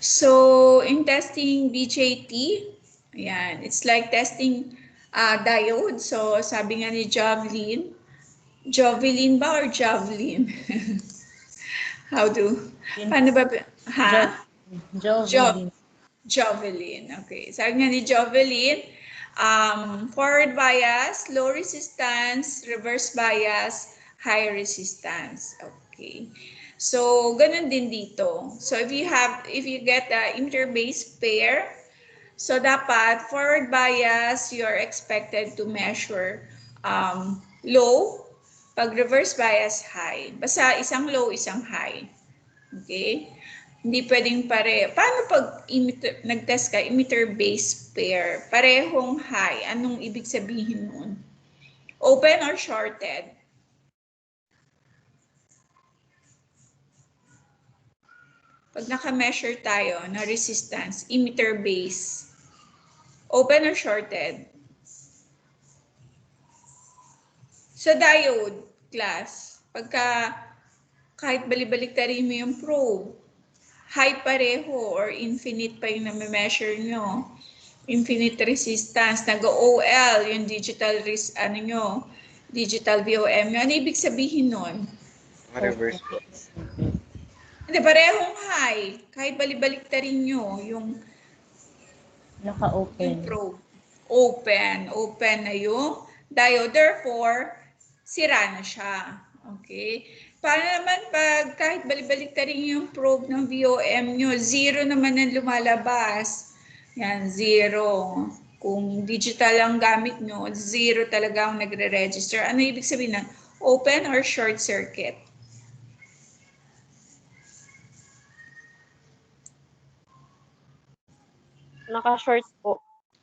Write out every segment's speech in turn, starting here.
So, in testing BJT, ayan, it's like testing diode. So, sabi nga ni Javelin, Jovelin ba or Javelin? Paano ba? Ha? Jovelin. Jovelin. Okay. Sabi nga ni Jovelin, forward bias, low resistance, reverse bias, high resistance. Okay. So, ganun din dito. So, if you get the emitter-base pair, so dapat forward bias, you're expected to measure low, pag reverse bias, high. Basta isang low, isang high. Okay? Hindi pwedeng pare. Paano pag nag-test ka, emitter-base pair, parehong high, anong ibig sabihin nun? Open or shorted? Pag naka-measure tayo na resistance, emitter-base, open or shorted? Sa diode class, pagka kahit balik-baliktarin mo yung probe, high pareho or infinite pa yung na-measure nyo. Infinite resistance, nag-OL, yung digital digital VOM nyo. Ano ibig sabihin nun? Reverse. Hindi, parehong high. Kahit balik-baliktarin nyo yung Naka-open. yung probe. Open na yung diode. Therefore, sira na siya. Okay? Paano naman pag kahit balik-baliktarin yung probe ng VOM nyo, zero naman ang lumalabas. Yan, zero. Kung digital ang gamit nyo, zero talaga ang nagre-register. Ano ibig sabihin na? Open or short circuit? Naka-short po.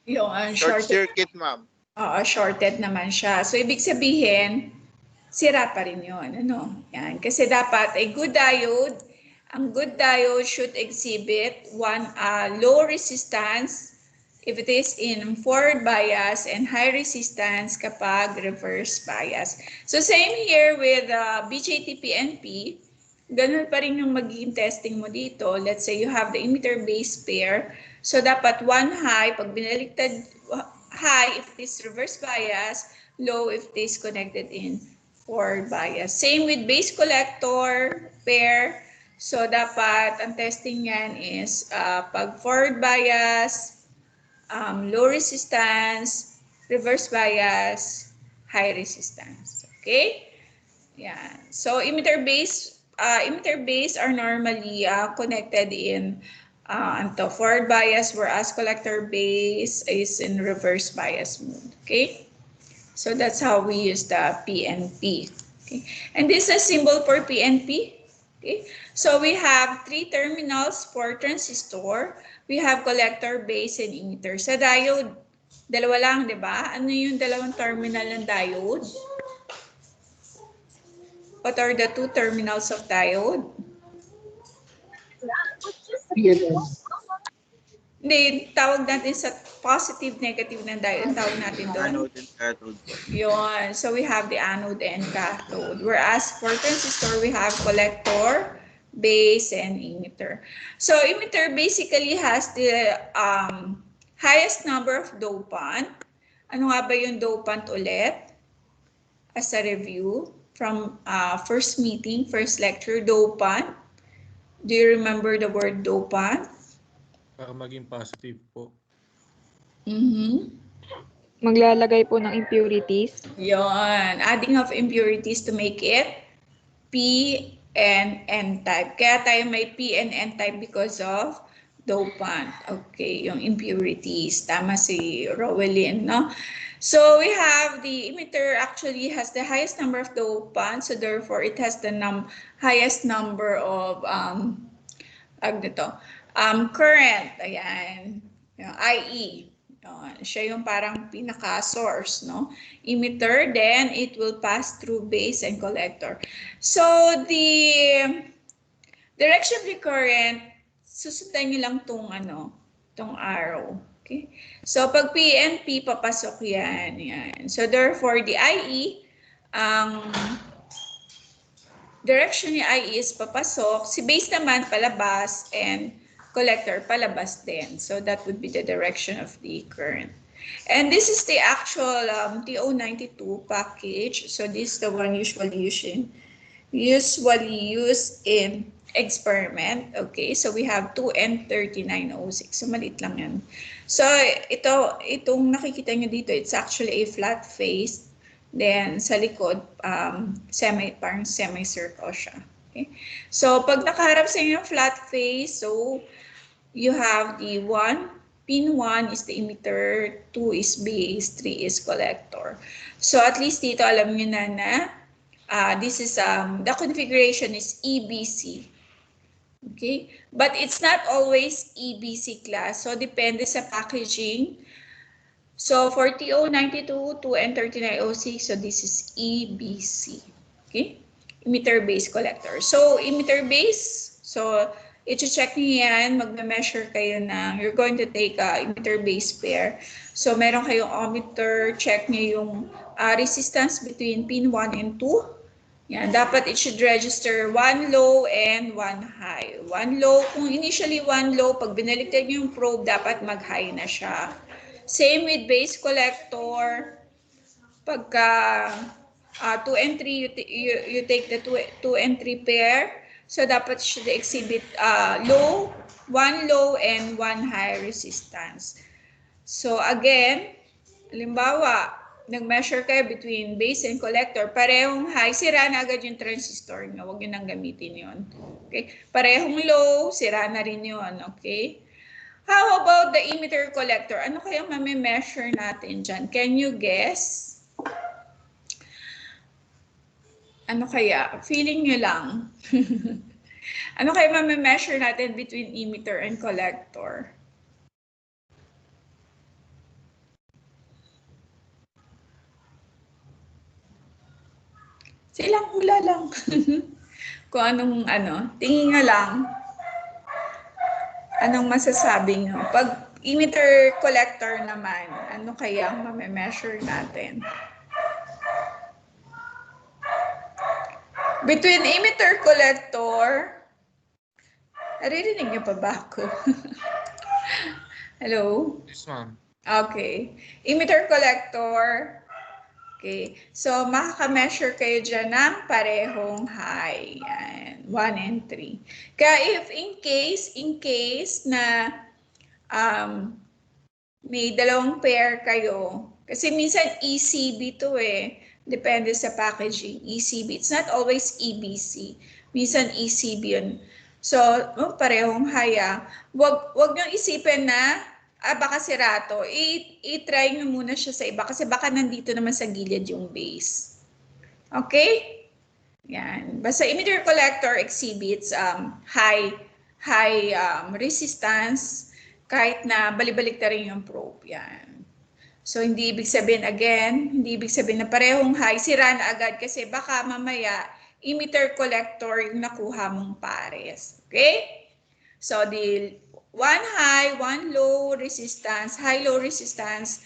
Yung Short circuit, ma'am. Oo, shorted naman siya. So, ibig sabihin, sira pa rin yun. Ano? Yan. Kasi dapat a good diode, ang good diode should exhibit low resistance if it is in forward bias and high resistance kapag reverse bias. So, same here with BJT PNP. Ganun pa rin yung magiging testing mo dito. Let's say you have the emitter-base pair. So, dapat one high, pag binaliktad, high if it is reverse bias, low if it is connected in forward bias. Same with base collector pair. So, dapat ang testing yan is pag forward bias, low resistance, reverse bias, high resistance. Okay? Yeah. So, emitter-base are normally connected in forward bias, whereas collector base is in reverse bias mode. Okay? So that's how we use the PNP. Okay? And this is a symbol for PNP. Okay? So we have 3 terminals for transistor. We have collector, base, and emitter. Sa diode, dalawa lang, di ba? Ano yung dalawang terminal ng diode? What are the 2 terminals of diode? Hindi, tawag natin sa positive, negative ng diode. Tawag natin doon. Anode and cathode. Yun. So we have the anode and cathode. Whereas for transistor, we have collector, base, and emitter. So emitter basically has the highest number of dopant. Ano nga ba yung dopant ulit? As a review from first meeting, first lecture, dopant. Do you remember the word dopant? Para maging positive po. Maglalagay po ng impurities. Yon, adding of impurities to make it P and N type. Kaya tayo may P and N type because of dopant. Okay, yung impurities. Tama si Rowelyn, no? So we have the emitter actually has the highest number of dopant, so therefore it has the highest number of current. Ayan, yung IE. Siya yung parang pinaka-source, no? Emitter, then it will pass through base and collector. So, the direction of the current, susundan nyo lang tong arrow. Okay? So, pag PNP, papasok yan. So, therefore, the IE, ang direction ni IE is papasok. Si base naman, palabas, and collector, palabas din. So that would be the direction of the current. And this is the actual TO92 package. So this is the one usually used in experiment. Okay, so we have 2N3906. So maliit lang yan. So itong nakikita nyo dito, it's actually a flat face. Then sa likod, parang semicircle siya. Okay? So pag nakaharap sa inyo yung flat face, so you have the 1, pin 1 is the emitter, 2 is base, 3 is collector. So at least dito alam niyo na this is the configuration is EBC. Okay? But it's not always EBC class. So depende sa packaging. So for TO92 to N3906, so this is EBC. Okay? Emitter base collector. So emitter base, so i-check niyo yan, magme-measure kayo ng, you're going to take a emitter base pair. So meron kayong ohmmeter, check niyo yung resistance between pin 1 and 2. Yan, dapat it should register 1 low and 1 high. 1 low, kung initially 1 low, pag binaliktad niyo yung probe, dapat mag-high na siya. Same with base collector. Pagka 2 and 3, you take the 2 and 3 pair. So dapat should exhibit low, 1 low and 1 high resistance. So again, halimbawa, nag-measure kayo between base and collector, parehong high, sira na agad yung transistor nyo. Huwag nyo nang gamitin yun. Okay? Parehong low, sira na rin yun. Okay? How about the emitter collector? Ano kayang mami-measure natin dyan? Can you guess? Ano kaya? Feeling nyo lang. Ano kaya mami-measure natin between emitter and collector? Silang hula lang. Kung anong tingin nga lang. Anong masasabi nyo? Pag emitter collector naman, ano kaya ang mame-measure natin? Between emitter collector, naririnig niyo pa ba ako? Hello? Yes, ma'am. Okay. Emitter collector. Okay. So, makaka-measure kayo dyan ng parehong high. Yan. 1 and 3. Kaya if in case na may dalawang pair kayo, kasi minsan ECB to eh. Depende sa packaging. ECB. It's not always EBC. Minsan ECB yun. So, parehong high. Wag niyong isipin na baka sira to. I-try nyo muna siya sa iba kasi baka nandito naman sa gilid yung base. Okay? Yan. Basta emitter collector exhibits high resistance kahit na balibalik na rin yung probe. Yan. So, hindi ibig sabihin na parehong high, sira na agad kasi baka mamaya emitter collector yung nakuha mong pares. Okay? So, the 1 high, 1 low resistance, high-low resistance,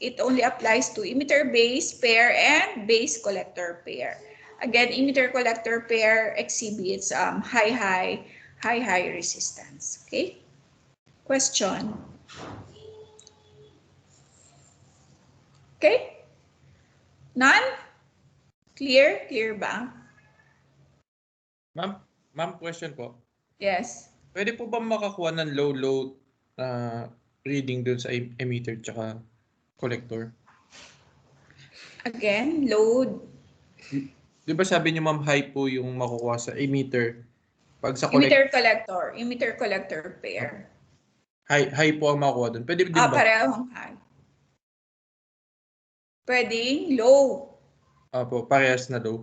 it only applies to emitter base pair and base collector pair. Again, emitter collector pair exhibits high resistance. Okay? Question? Okay? None? Clear? Clear ba? Ma'am, question po. Yes. Pwede po ba makakuha ng low load reading dun sa emitter tsaka collector? Again, load. Di ba sabi niyo ma'am high po yung makukuha sa emitter? Pag sa Emitter collector pair. high po ang makukuha dun. Pwede din ba? Parehong high. Pwedeng low. Po, parehas na low.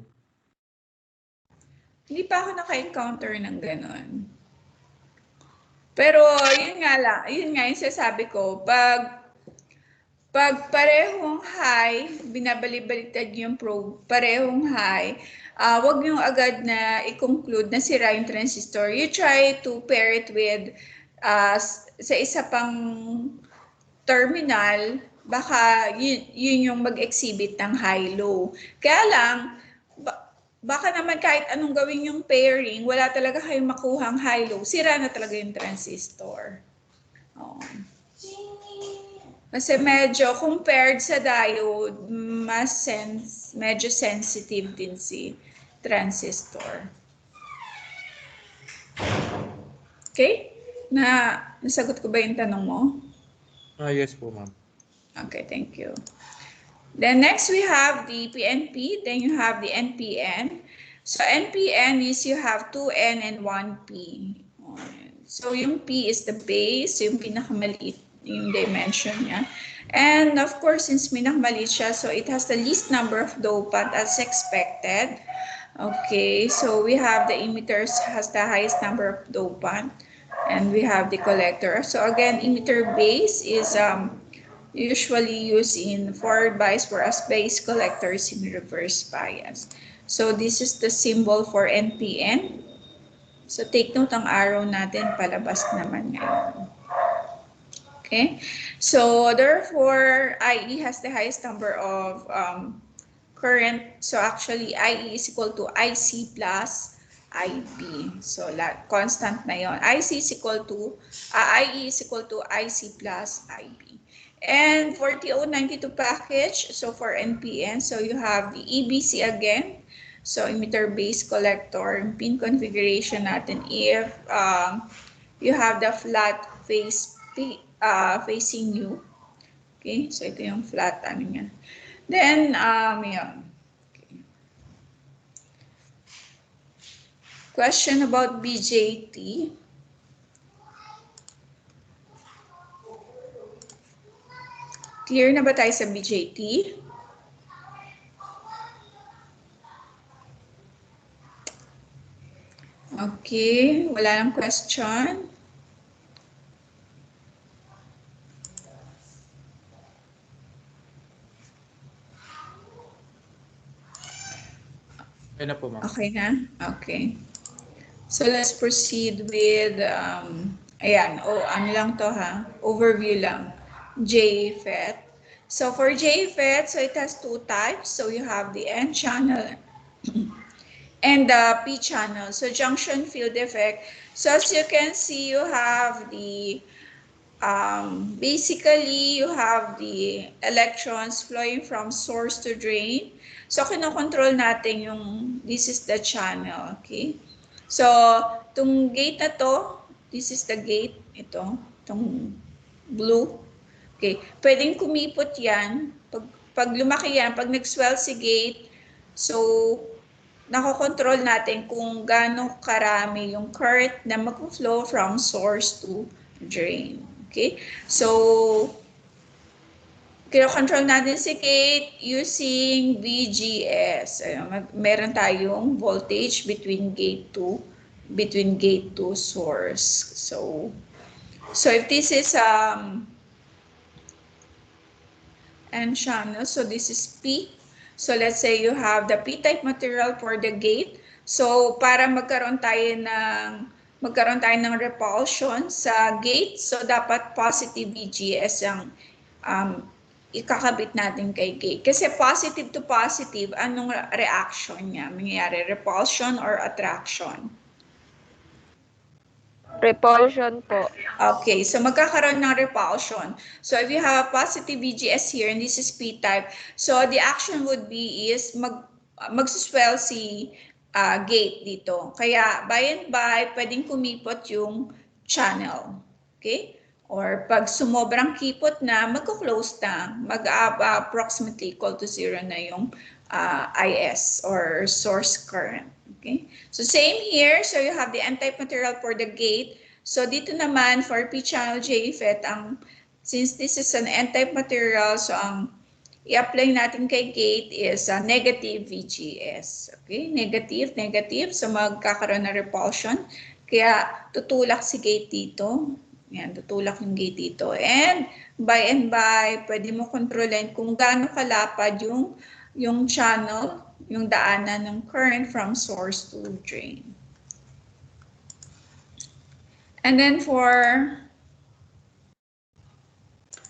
Hindi pa ako naka-encounter ng ganon. Pero yun nga yung sasabi ko, pag parehong high, binabalibaliktad yung probe, parehong high, wag nyo agad na i-conclude na sira yung transistor. You try to pair it with sa isa pang terminal, baka yun yung mag-exhibit ng high-low. Kaya lang, baka naman kahit anong gawin yung pairing, wala talaga kayong makuhang high-low. Sira na talaga yung transistor. Oo. Kasi medyo compared sa diode, medyo sensitive din si transistor. Okay? Nasagot ko ba yung tanong mo? Yes po, ma'am. Okay, thank you. Then next we have the PNP, then you have the NPN. So NPN is you have 2N and 1P. So yung P is the base, yung pinakamaliit yung dimension niya. And of course, since pinakamaliit siya, so it has the least number of dopant as expected. Okay, so we have the emitters has the highest number of dopant, and we have the collector. So again, emitter base is usually used in forward bias, whereas base collectors in reverse bias. So this is the symbol for NPN. So take note, ang arrow natin palabas naman ngayon. Okay, so therefore IE has the highest number of current. So actually IE is equal to IC plus IB. So constant na yon. IC is equal to IE is equal to IC plus IB. And for TO92 package, so for NPN, so you have the EBC again. So emitter base collector, pin configuration natin if you have the flat face facing you. Okay, so ito yung flat ano niya. Then yun. Okay. Question about BJT. Clear na ba tayo sa BJT? Okay, wala nang question. Okay na po, ma'am. Okay na? Okay. So let's proceed with, ayan, ano lang to ha, overview lang, JFET. So for JFET, so it has two types. So you have the N channel and the P channel. So junction field effect. So as you can see, you have the, basically you have the electrons flowing from source to drain. So kinokontrol natin yung, this is the channel, okay? So, itong gate na to, this is the gate, itong blue. Okay, pwedeng kumipot yan. Pag lumaki yan, pag nag-swell si gate, so, nakokontrol natin kung gaano karami yung current na mag-flow from source to drain. Okay, so, kinokontrol natin si gate using VGS. Meron tayong voltage between gate to source. So if this is N channel, so this is P. So let's say you have the P-type material for the gate. So para magkaroon tayo ng repulsion sa gate, so dapat positive VGS ang ikakabit natin kay gate. Kasi positive to positive, anong reaction niya? Mangyayari repulsion or attraction? Repulsion po. Okay, so magkakaroon ng repulsion. So if you have a positive VGS here, and this is P-type, so the action would be is magsuswell si gate dito. Kaya by and by, pwedeng kumipot yung channel. Okay? Or pag sumobrang kipot na, magko-close na, approximately equal to 0 na yung IS or source current. Okay? So same here, so you have the N-type material for the gate. So dito naman for P-channel JFET, since this is an N-type material, so ang i-apply natin kay gate is negative VGS. Okay? Negative. So magkakaroon ng repulsion. Kaya tutulak si gate dito. Yan, tutulak yung gate dito. And by, pwede mo kontrolin kung gaano kalapad yung channel, yung daanan ng current from source to drain. And then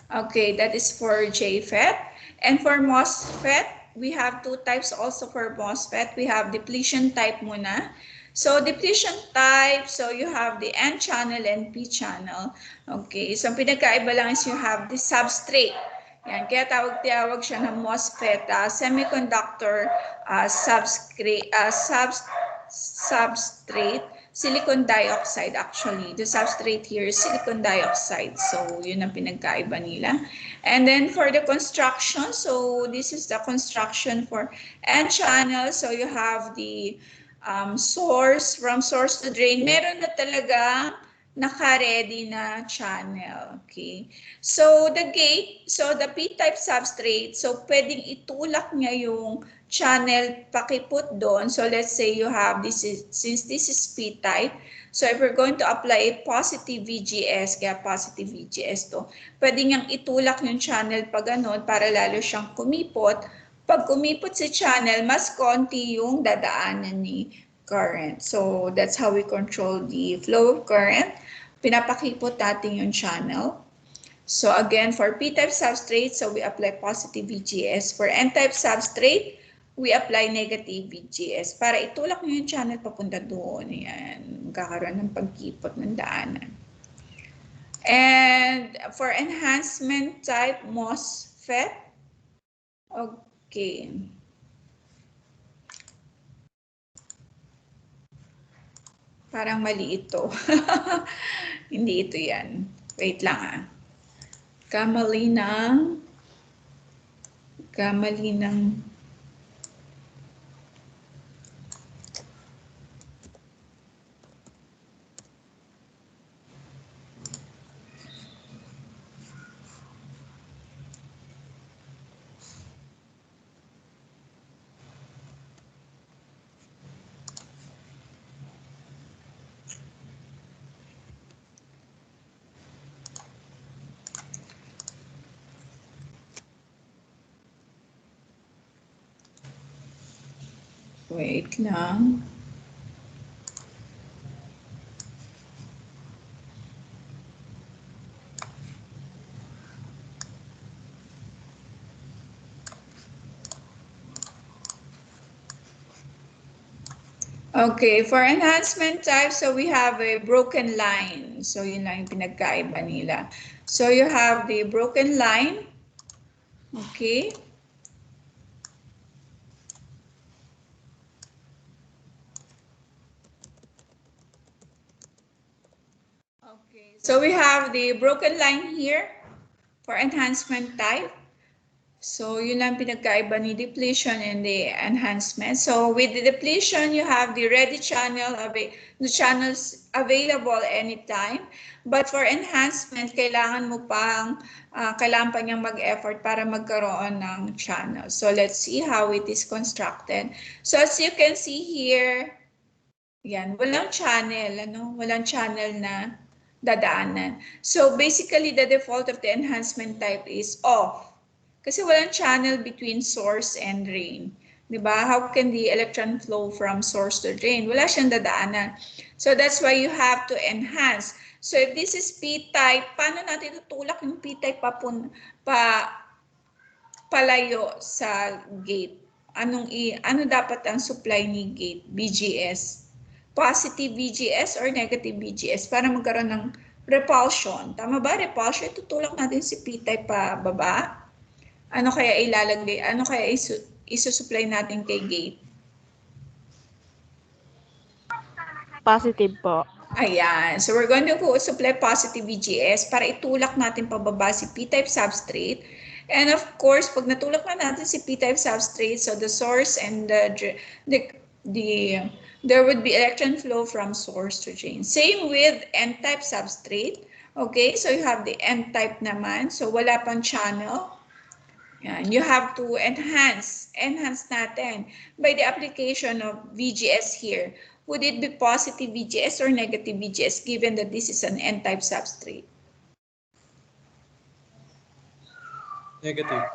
okay, that is for JFET. And for MOSFET, We have two types also for MOSFET. We have depletion type muna. So depletion type, so you have the N channel and P channel. Okay, so ang pinagkaiba lang is you have the substrate. Yan, kaya tawag siya ng MOSFET, semiconductor substrate, silicon dioxide actually. The substrate here is silicon dioxide. So yun ang pinagkaiba nila. And then for the construction, so this is the construction for N channel. So you have the source, from source to drain. Meron na talaga naka-ready na channel. Okay. So the gate, so the P-type substrate, so pwedeng itulak niya yung channel pakiput doon. So let's say you have this is, since this is P-type, so if we're going to apply a positive VGS, kaya positive VGS to, pwede niyang itulak yung channel pa ganun para lalo siyang kumipot. Pag kumipot si channel, mas konti yung dadaanan ni current. So that's how we control the flow of current. Pinapakipot natin yung channel. So again, for P-type substrate, so we apply positive VGS. For N-type substrate, we apply negative VGS para itulak nyo yung channel papunta doon. Yan, magkakaroon ng pagkipot ng daanan. And for enhancement type MOSFET, okay. Parang mali ito. Hindi ito yan. Wait lang Kamali ng wait lang. Okay, for enhancement type, so we have a broken line. So yun lang yung pinagkaiba nila. So you have the broken line. Okay. Okay, so we have the broken line here for enhancement type. So yun lang pinagkaiba ni depletion and the enhancement. So with the depletion, you have the ready channel, the channels available anytime. But for enhancement, kailangan pa niyang mag-effort para magkaroon ng channel. So let's see how it is constructed. So as you can see here, yan, walang channel, walang channel na dadaanan. So basically, the default of the enhancement type is off. Kasi walang channel between source and drain. Diba? How can the electron flow from source to drain? Wala siyang dadaanan. So that's why you have to enhance. So if this is P-type, paano natin tutulak yung P-type palayo sa gate? Ano dapat ang supply ni gate? VGS. Positive VGS or negative VGS para magkaroon ng repulsion. Tama ba? Repulsion, tutulak natin si P-type pa baba. Ano kaya ilalagay? Ano kaya isusupply natin kay gate? Positive po. Ayan. So we're going to supply positive VGS para itulak natin pababa si P-type substrate. And of course, pag natulak na natin si P-type substrate, so the source and there would be electron flow from source to drain. Same with N-type substrate. Okay, so you have the N-type naman. So wala pang channel. Yan. You have to enhance natin by the application of VGS here. Would it be positive VGS or negative VGS given that this is an N-type substrate? Negative.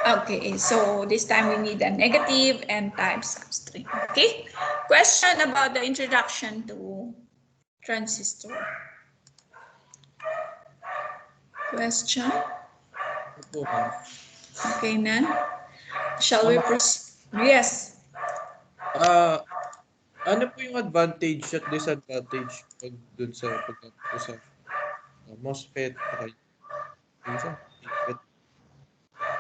Okay, so this time we need a negative N-type substrate. Okay, question about the introduction to transistor. Question? Opo, ma'am. Okay na? Shall we Ma'am, proceed? Yes. ano po yung advantage at disadvantage pag dun sa sa MOSFET saka yung sa MOSFET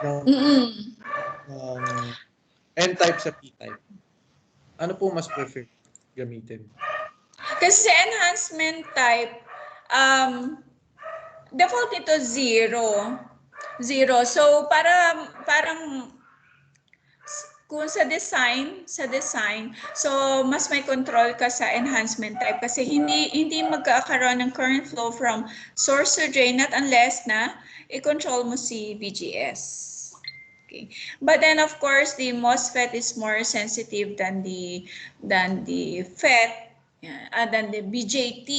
ng Mm-mm. N-type sa P-type? Ano po mas preferred gamitin? Kasi sa enhancement type, default nito 0. 0. So, parang kung sa design, so mas may control ka sa enhancement type kasi hindi magkakaroon ng current flow from source to drain not unless na i-control mo si VGS. Okay. But then of course the MOSFET is more sensitive than the FET, than the BJT.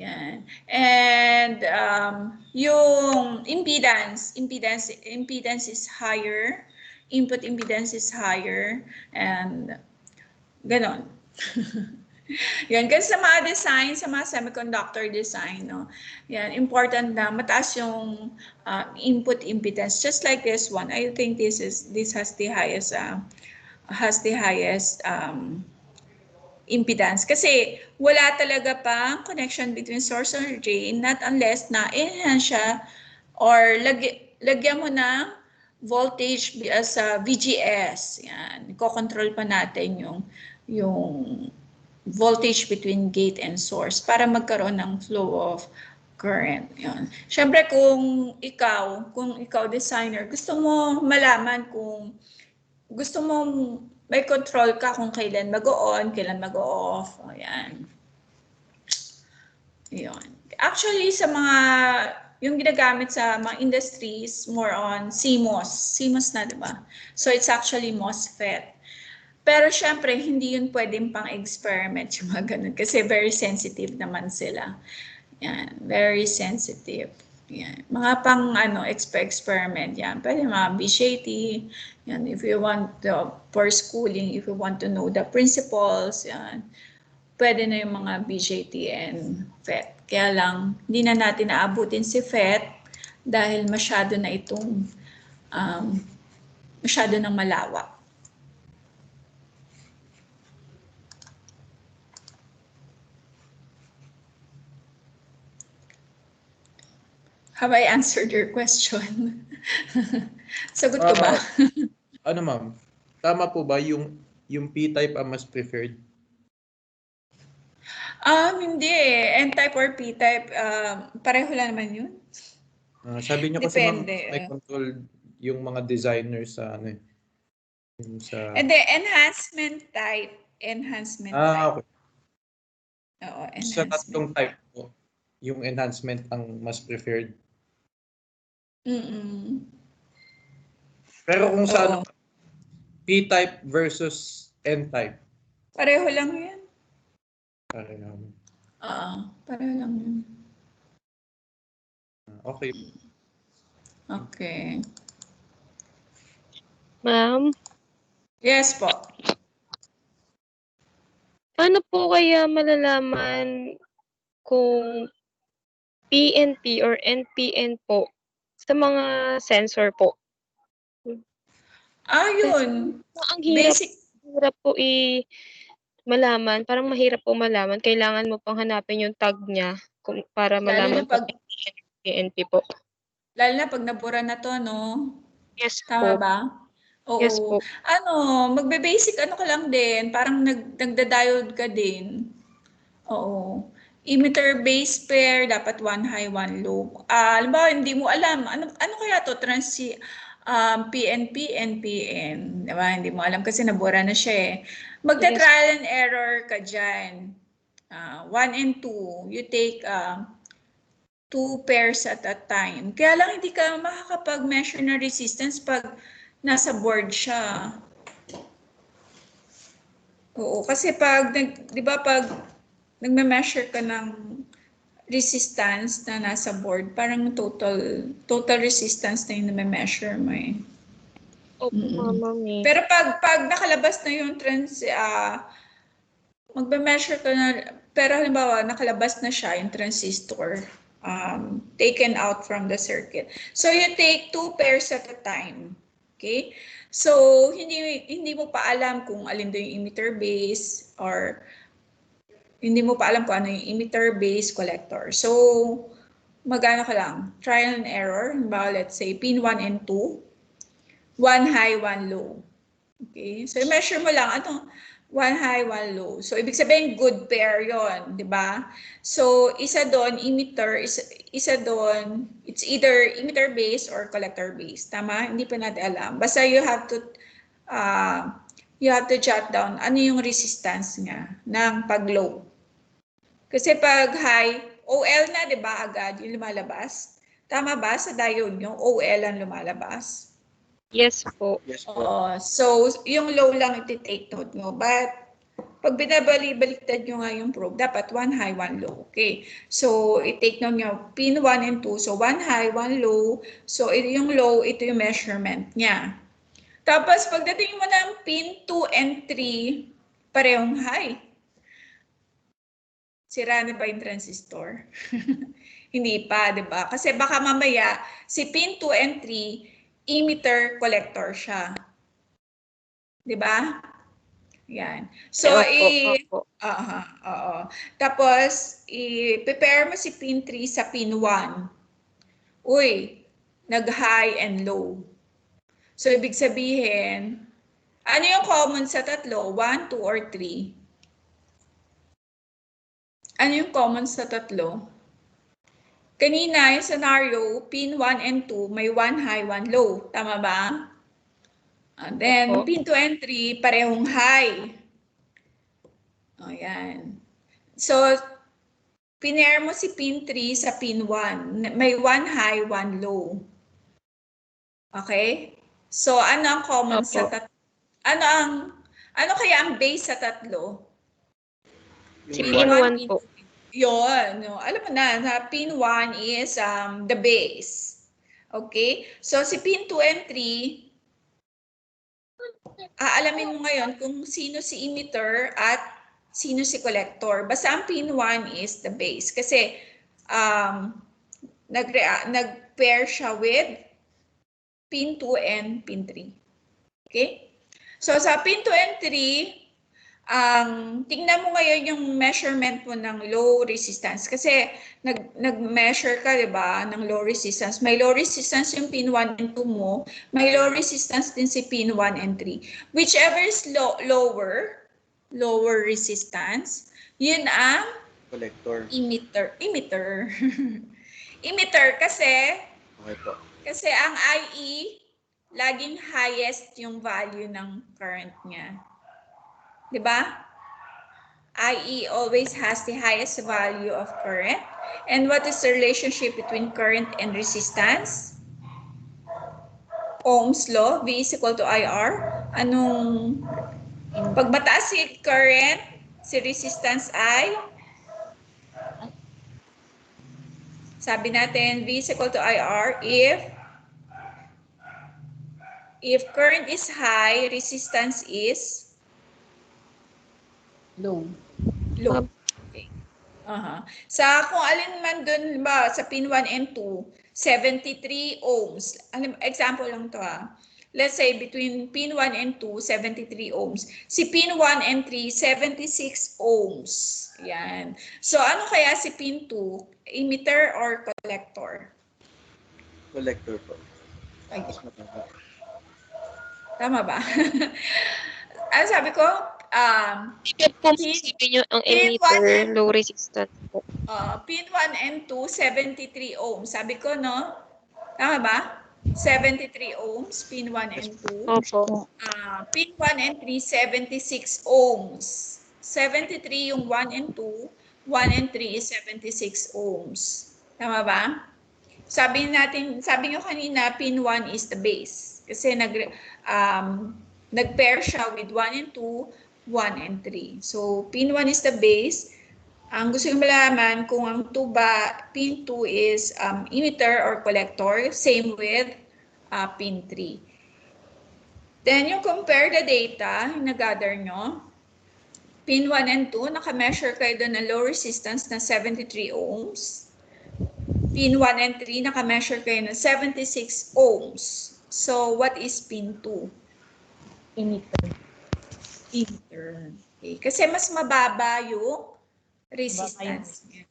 Yan. And yung impedance is higher, input impedance is higher, and ganon. Yan, kasi sa mga design, sa mga semiconductor design, no, yan, important na mataas yung input impedance. Just like this one, I think this has the highest impedance kasi wala talaga pang connection between source and drain not unless na enhance siya or lagyan mo ng voltage sa VGS. Yan, i-control pa natin yung voltage between gate and source para magkaroon ng flow of current. Yan. Siyempre kung ikaw designer, gusto mo malaman kung gusto mo may control ka kung kailan mag-on, kailan mag-off. O yan. Yun. Actually, sa yung ginagamit sa mga industries, more on CMOS. CMOS na, di ba? So, it's actually MOSFET. Pero syempre, hindi yun pwedeng pang-experiment yung mga ganun kasi very sensitive naman sila. Yan, very sensitive. Yan. Mga pang experiment yan. Pwede mga BJT. Yan, if you want for schooling, if you want to know the principles, yan. Pwede na yung mga BJT and FET. Kaya lang, hindi na natin naabutin si FET dahil masyado na itong masyado nang malawak. Have I answered your question? Sagot ko ba? Ano ma'am? Tama po ba yung P-type ang mas preferred? Hindi eh. N-type or P-type, pareho lang naman yun. Sabi niyo kasi ma'am, Depende. may control yung mga designers sa ano sa And the enhancement type. okay. Oo, Sa enhancement. tatlong type po, yung enhancement ang mas preferred. Pero kung sa ano, P-type versus N-type. Pareho lang yan. Pareho. Pareho lang yun. Okay. Okay. Ma'am, Yes po. paano po kaya malalaman kung PNP or NPN po sa mga sensor po? Yun. Ang hirap, Basic. hirap po malaman. Parang mahirap po malaman. Kailangan mo pang hanapin yung tag niya para malaman Lalo na pag, PNP po. lalo na pag nabura na to, no? Yes Tama po. ba? Oo. Yes po. Magbe-basic ka lang din. Parang nagda-diode ka din. Oo. Emitter base pair, dapat one high, one low. Halimbawa, hindi mo alam. Ano kaya to? PNP, NPN. Diba? Hindi mo alam kasi nabura na siya eh. Magta-trial and error ka dyan. 1 and 2. You take 2 pairs at a time. Kaya lang hindi ka makakapag-measure ng resistance pag nasa board siya. Oo, kasi di ba pag nagme-measure ka ng resistance na nasa board, parang total resistance na yung name-measure mo eh. Opo, ma'am eh. Pero pag nakalabas na yung magme-measure ka na, pero halimbawa nakalabas na siya yung transistor, taken out from the circuit. So you take 2 pairs at a time. Okay? So, hindi mo pa alam kung alin doon yung emitter base or hindi mo pa alam kung ano yung emitter base collector. So, magano ka lang? Trial and error. Let's say pin 1 and 2. One high, one low. Okay? So, measure mo lang one high, one low. So, ibig sabihin, good pair yon, di ba? So, isa doon, emitter, isa doon, it's either emitter base or collector base. Tama? Hindi pa natin alam. Basta you have to jot down ano yung resistance nga ng pag-low. Kasi pag high, OL na, di ba, agad yung lumalabas? Tama ba sa diode nyo? OL ang lumalabas? Yes po. Yes po. Oo. So, yung low lang iti-take note mo. But, pag binabalik-baliktad nyo nga yung probe, dapat one high, one low. Okay. So, i-take note nyo, pin 1 and 2. So, one high, one low. So, yung low, ito yung measurement niya. Tapos, pagdating mo ng pin 2 and 3, parehong high. Sira na ba yung transistor? Hindi pa, di ba? Kasi baka mamaya, si pin 2 and 3, emitter collector siya. Di ba? Yan. So, Opo. oo. Tapos, i-prepare mo si pin 3 sa pin 1. Uy, nag-high and low. So, ibig sabihin, ano yung common sa tatlo? 1, 2, or 3? Ano yung common sa tatlo? Kanina, yung scenario, pin 1 and 2, may 1 high, 1 low. Tama ba? And then, Opo. pin 2 and 3, parehong high. O, yan. So, pinair mo si pin 3 sa pin 1. May 1 high, 1 low. Okay? So, ano ang common sa tatlo? Ano kaya ang base sa tatlo? Si Yung pin one. 1 po. Yun. No? Alam mo na pin 1 is the base. Okay? So, si pin 2 and 3, aalamin mo ngayon kung sino si emitter at sino si collector. Basta ang pin 1 is the base. Kasi nag-pair siya with pin 2 and pin 3. Okay? So, sa pin 2 and 3, tingnan mo ngayon yung measurement mo ng low resistance. Kasi nag-measure ka, di ba, ng low resistance. May low resistance yung pin 1 and 2 mo. May low resistance din si pin 1 and 3. Whichever is lower resistance, yun ang Collector. emitter. Emitter kasi Okay po. Kasi ang IE, laging highest yung value ng current niya. Di ba? IE always has the highest value of current. And what is the relationship between current and resistance? Ohm's law, V is equal to IR. Pag mataas si current, si resistance ay, sabi natin, V is equal to IR if current is high, resistance is Low. low. Okay. Kung alin man dun ba, sa pin 1 and 2, 73 ohms. Example lang to Let's say between pin 1 and 2, 73 ohms. Si pin 1 and 3, 76 ohms. Yan. So ano kaya si pin 2? Emitter or collector? Collector po. Ay, Mas mataba. tama ba? Ano sabi ko? Kung sabi nyo, ang Pin 1 emitter, and low resistance po. pin 1 and 2, 73 ohms. Sabi ko, no? Tama ba? 73 ohms, pin 1 and 2. Opo. Pin 1 and 3, 76 ohms. 73 yung 1 and 2. 1 and 3 is 76 ohms. Tama ba? Sabi nyo kanina, pin 1 is the base. Kasi nag-pair siya with 1 and 2, 1 and 3. So, pin 1 is the base. Ang gusto yung malaman kung ang pin 2 is emitter or collector, same with pin 3. Then, yung compare the data, yung nag-gather nyo, pin 1 and 2, naka-measure kayo doon ng low resistance na 73 ohms. Pin 1 and 3, naka-measure kayo ng 76 ohms. So, what is pin 2? Emitter. Emitter. Okay. Kasi mas mababa yung resistance niya.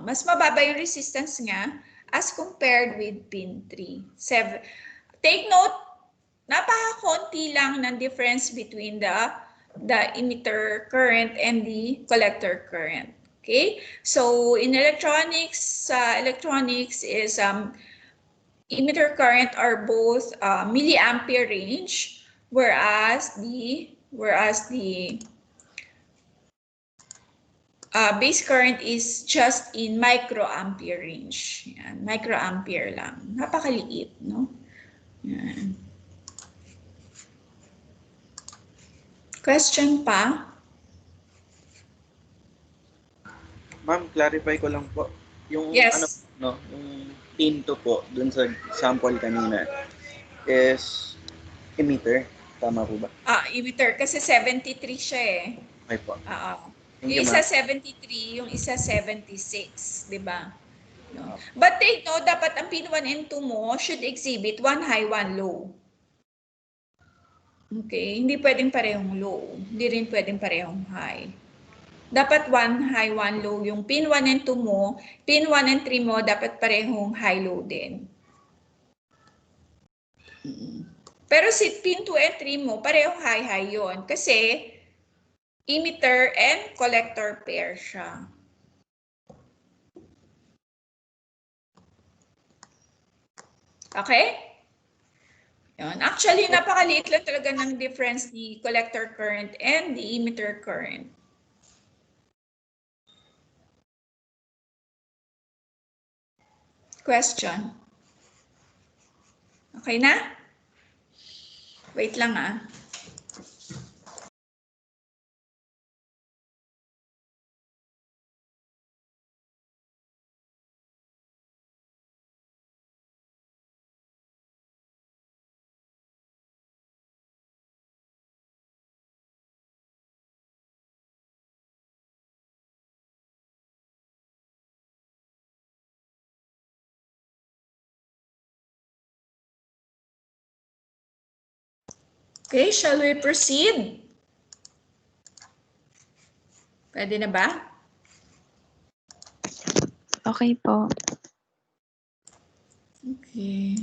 Mas mababa yung resistance niya as compared with pin 3. Take note, napakakonti lang ng difference between the emitter current and the collector current. Okay? So, in electronics, electronics is emitter current are both milliampere range, whereas the base current is just in microampere range. Yan, microampere lang. Napakaliit, no? Yan. Question pa? Ma'am, clarify ko lang po. Yung Yes. yung pin 2 po dun sa sample kanina is emitter. Tama po ba? Emitter kasi 73 siya eh. Okay po. Thank Yung you, isa ma'am. 73, yung isa 76, 'di ba? No. But take note, dapat ang pin 1 and 2 mo should exhibit one high, one low. Okay, hindi pwedeng parehong low, hindi rin pwedeng parehong high. Dapat one high, one low yung pin 1 and 2 mo, pin 1 and 3 mo dapat parehong high low din. Pero si pin 2 and 3 mo parehong high high yon kasi emitter and collector pair siya. Okay? Yun. Actually, napakaliit lang talaga ng difference ni collector current and the emitter current. Question? Okay na? Wait lang ah. Okay, shall we proceed? Pwede na ba? Okay po. Okay.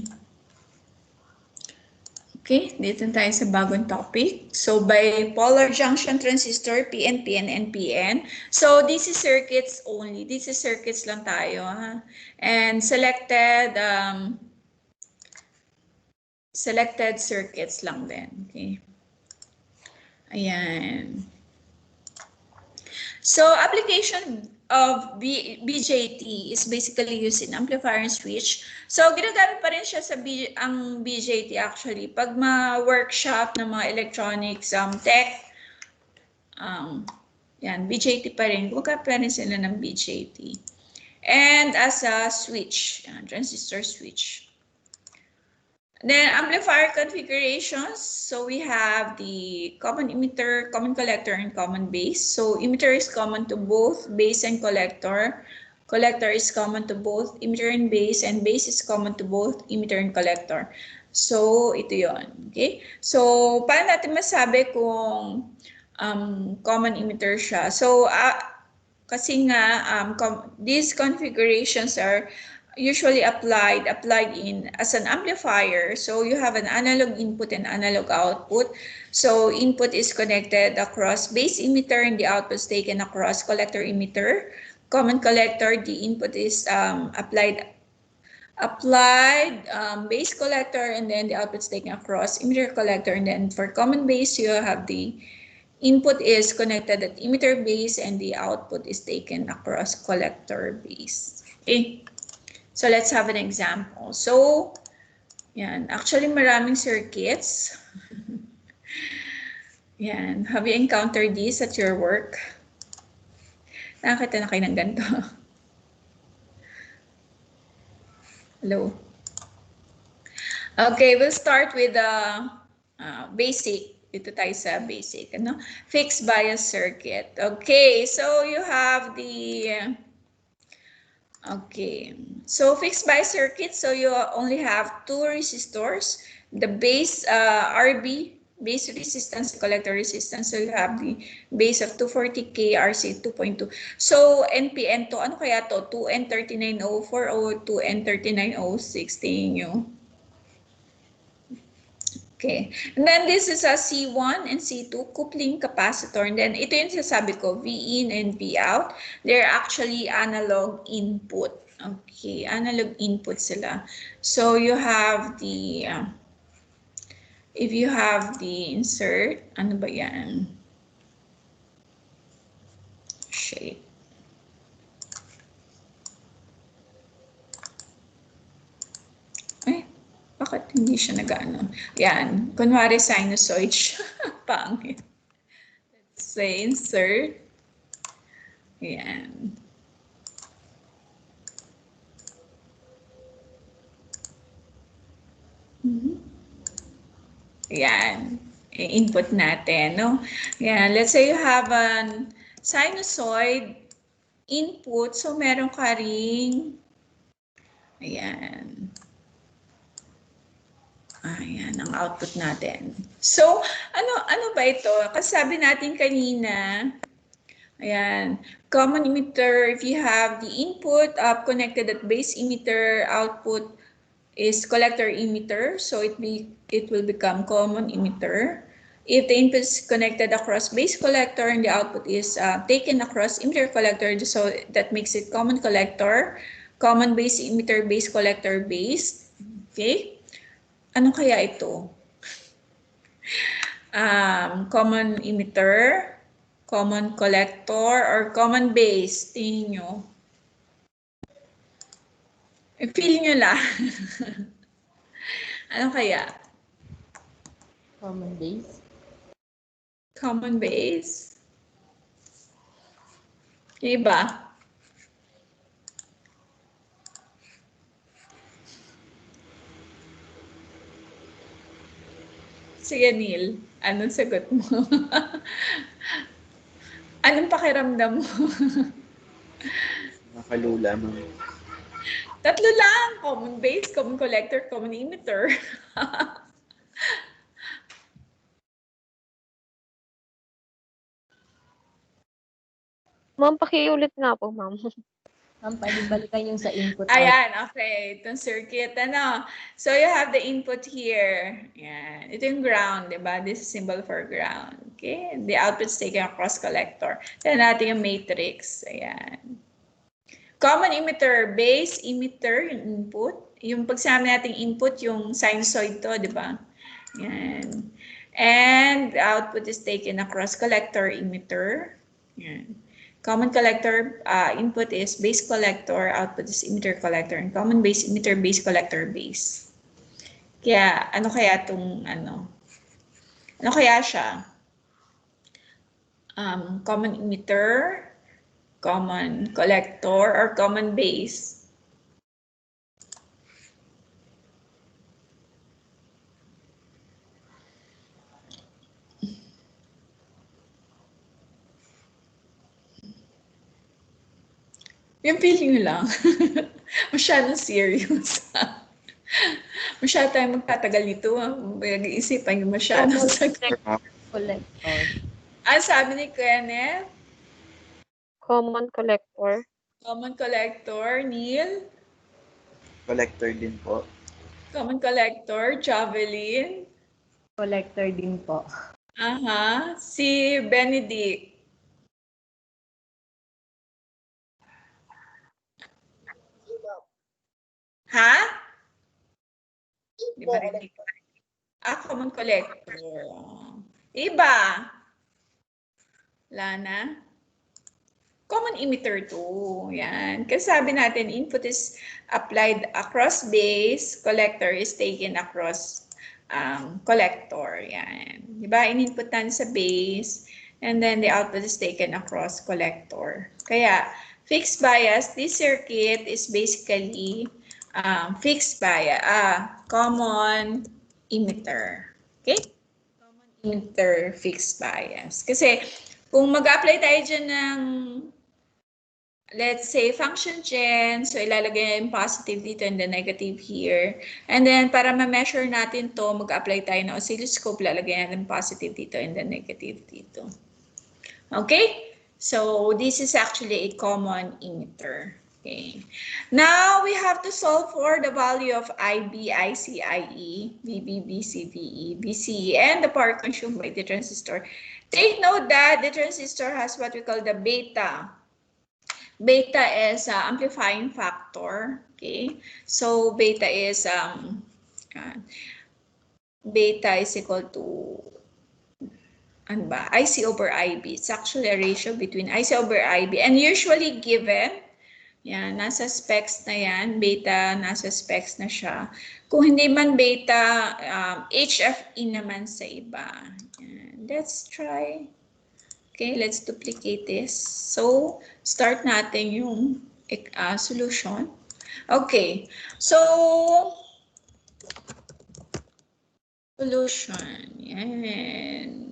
Okay, dito tayo sa bagong topic. So, bipolar junction transistor, PNP and NPN. So, DC circuits only. DC circuits lang tayo. Ha? And selected circuits lang din. Okay. Ayan. So, application of BJT is basically used in amplifier and switch. So, ginagamit pa rin siya sa ang BJT actually. Pag ma-workshop ng mga electronics tech, yan, BJT pa rin. Gumagap pa rin sila ng BJT. And as a switch, yan, transistor switch. Then amplifier configurations. So we have the common emitter, common collector, and common base. So emitter is common to both base and collector. Collector is common to both emitter and base is common to both emitter and collector. So ito yon. Okay? So paano natin masabi kung common emitter siya? So kasi nga these configurations are usually applied in as an amplifier. So you have an analog input and analog output. So input is connected across base emitter and the output is taken across collector emitter. Common collector, the input is applied base collector, and then the output is taken across emitter collector. And then for common base, you have the input is connected at emitter base and the output is taken across collector base. Okay. So let's have an example. So, yan. Actually, maraming circuits. Yan. Have you encountered this at your work? Nakakita na kayo ng ganito. Hello? Okay, we'll start with the basic. Dito tayo sa basic. Ano? Fixed bias circuit. Okay, so you have the Okay, so fixed bias circuit, so you only have two resistors, the base RB, base resistance, collector resistance, so you have the base of 240K, RC 2.2. So NPN to, ano kaya to? 2N3904 o 2N3906, tingin nyo? Okay, and then this is a C1 and C2 coupling capacitor, and then ito yung sasabi ko, V in and V out, they're actually analog input. Okay, analog input sila. So you have the, if you have the insert, ano ba yan? Shape. Eh, bakit hindi siya nag-ano? Yan, kunwari sinusoid siya. Pangit. Let's say insert. Yan. Yan, i-input natin, no? Yan, let's say you have an sinusoid input, so meron ka ring, ayan. Ayan, ang output natin. So, ano ba ito? Kasi sabi natin kanina, ayan, common emitter, if you have the input connected at base emitter, output is collector emitter, so it will become common emitter. If the input is connected across base collector and the output is taken across emitter collector, so that makes it common collector, common base emitter, base collector, base. Okay? Ano kaya ito? Common emitter, common collector, or common base? Tingin nyo. Feel nyo lang. Ano kaya? Common base. Common base. Yung iba? Sige, Neil. Anong sagot mo? Anong pakiramdam mo? Nakalula, ma'am. Tatlo lang. Common base, common collector, common emitter. Ma'am, pakiulit nga po, ma'am. Ma'am, pwede balikan yung sa input. Ayan, okay. Itong circuit, ano. So, you have the input here. Ayan. Ito yung ground, di ba? This is symbol for ground. Okay? The output is taken across collector. Then natin yung matrix. Ayan. Common emitter, base emitter, yung input. Yung pagsama nating input, yung sinusoid to, di ba? Yan. And the output is taken across collector emitter. Yan. Common collector input is base collector, output is emitter collector, and common base emitter, base collector, base. Kaya, ano kaya itong, ano? Ano kaya siya? Common emitter, common collector, or common base? Yung feeling nyo lang. Masyadong serious. Masyado tayong magtatagal nito. Mag-iisipan yung masyadong sagot. Collector. Sabi ni Kenneth, Common collector. common collector, Neil, Collector din po. common collector, Javelin, Collector din po. si Benedict. Ha? Di ba rin? Common collector. Iba. Lana? Common emitter too. Yan. Kasi sabi natin, input is applied across base, collector is taken across collector. Yan. Diba? In-input natin sa base, and then the output is taken across collector. Kaya, fixed bias, this circuit is basically fixed bias, common emitter. Okay? Common emitter, fixed bias. Kasi, kung mag-apply tayo dyan ng let's say function gen, so ilalagay yung positive dito and the negative here. And then para ma-measure natin to, mag-apply tayo ng oscilloscope, lalagay natin positive dito and the negative dito. Okay? So this is actually a common emitter. Okay. Now we have to solve for the value of IB, IC, IE, VB, BC, VE, BCE, and the power consumed by the transistor. Take note that the transistor has what we call the beta. Beta is amplifying factor. Okay. So beta is equal to ano ba? IC over IB. It's actually a ratio between IC over IB and usually given. Yan, nasa specs na yan. Beta, nasa specs na siya. Kung hindi man beta, HFE naman sa iba. Yan. Let's try. Okay, let's duplicate this. So, start natin yung solution. Okay, so, solution. Yan.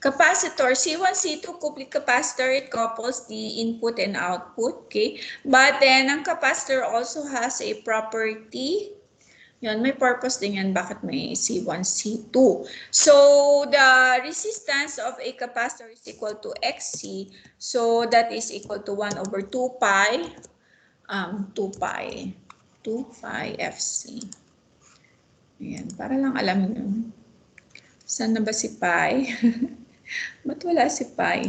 Capacitor, C1, C2, coupling capacitor, it couples the input and output, okay? But then, ang capacitor also has a property. Yan, may purpose din yan, bakit may C1, C2. So, the resistance of a capacitor is equal to XC. So, that is equal to 1 over 2 pi, 2 pi FC. Ayan, para lang alam nyo. Saan na ba si pi? Ba't wala si pi?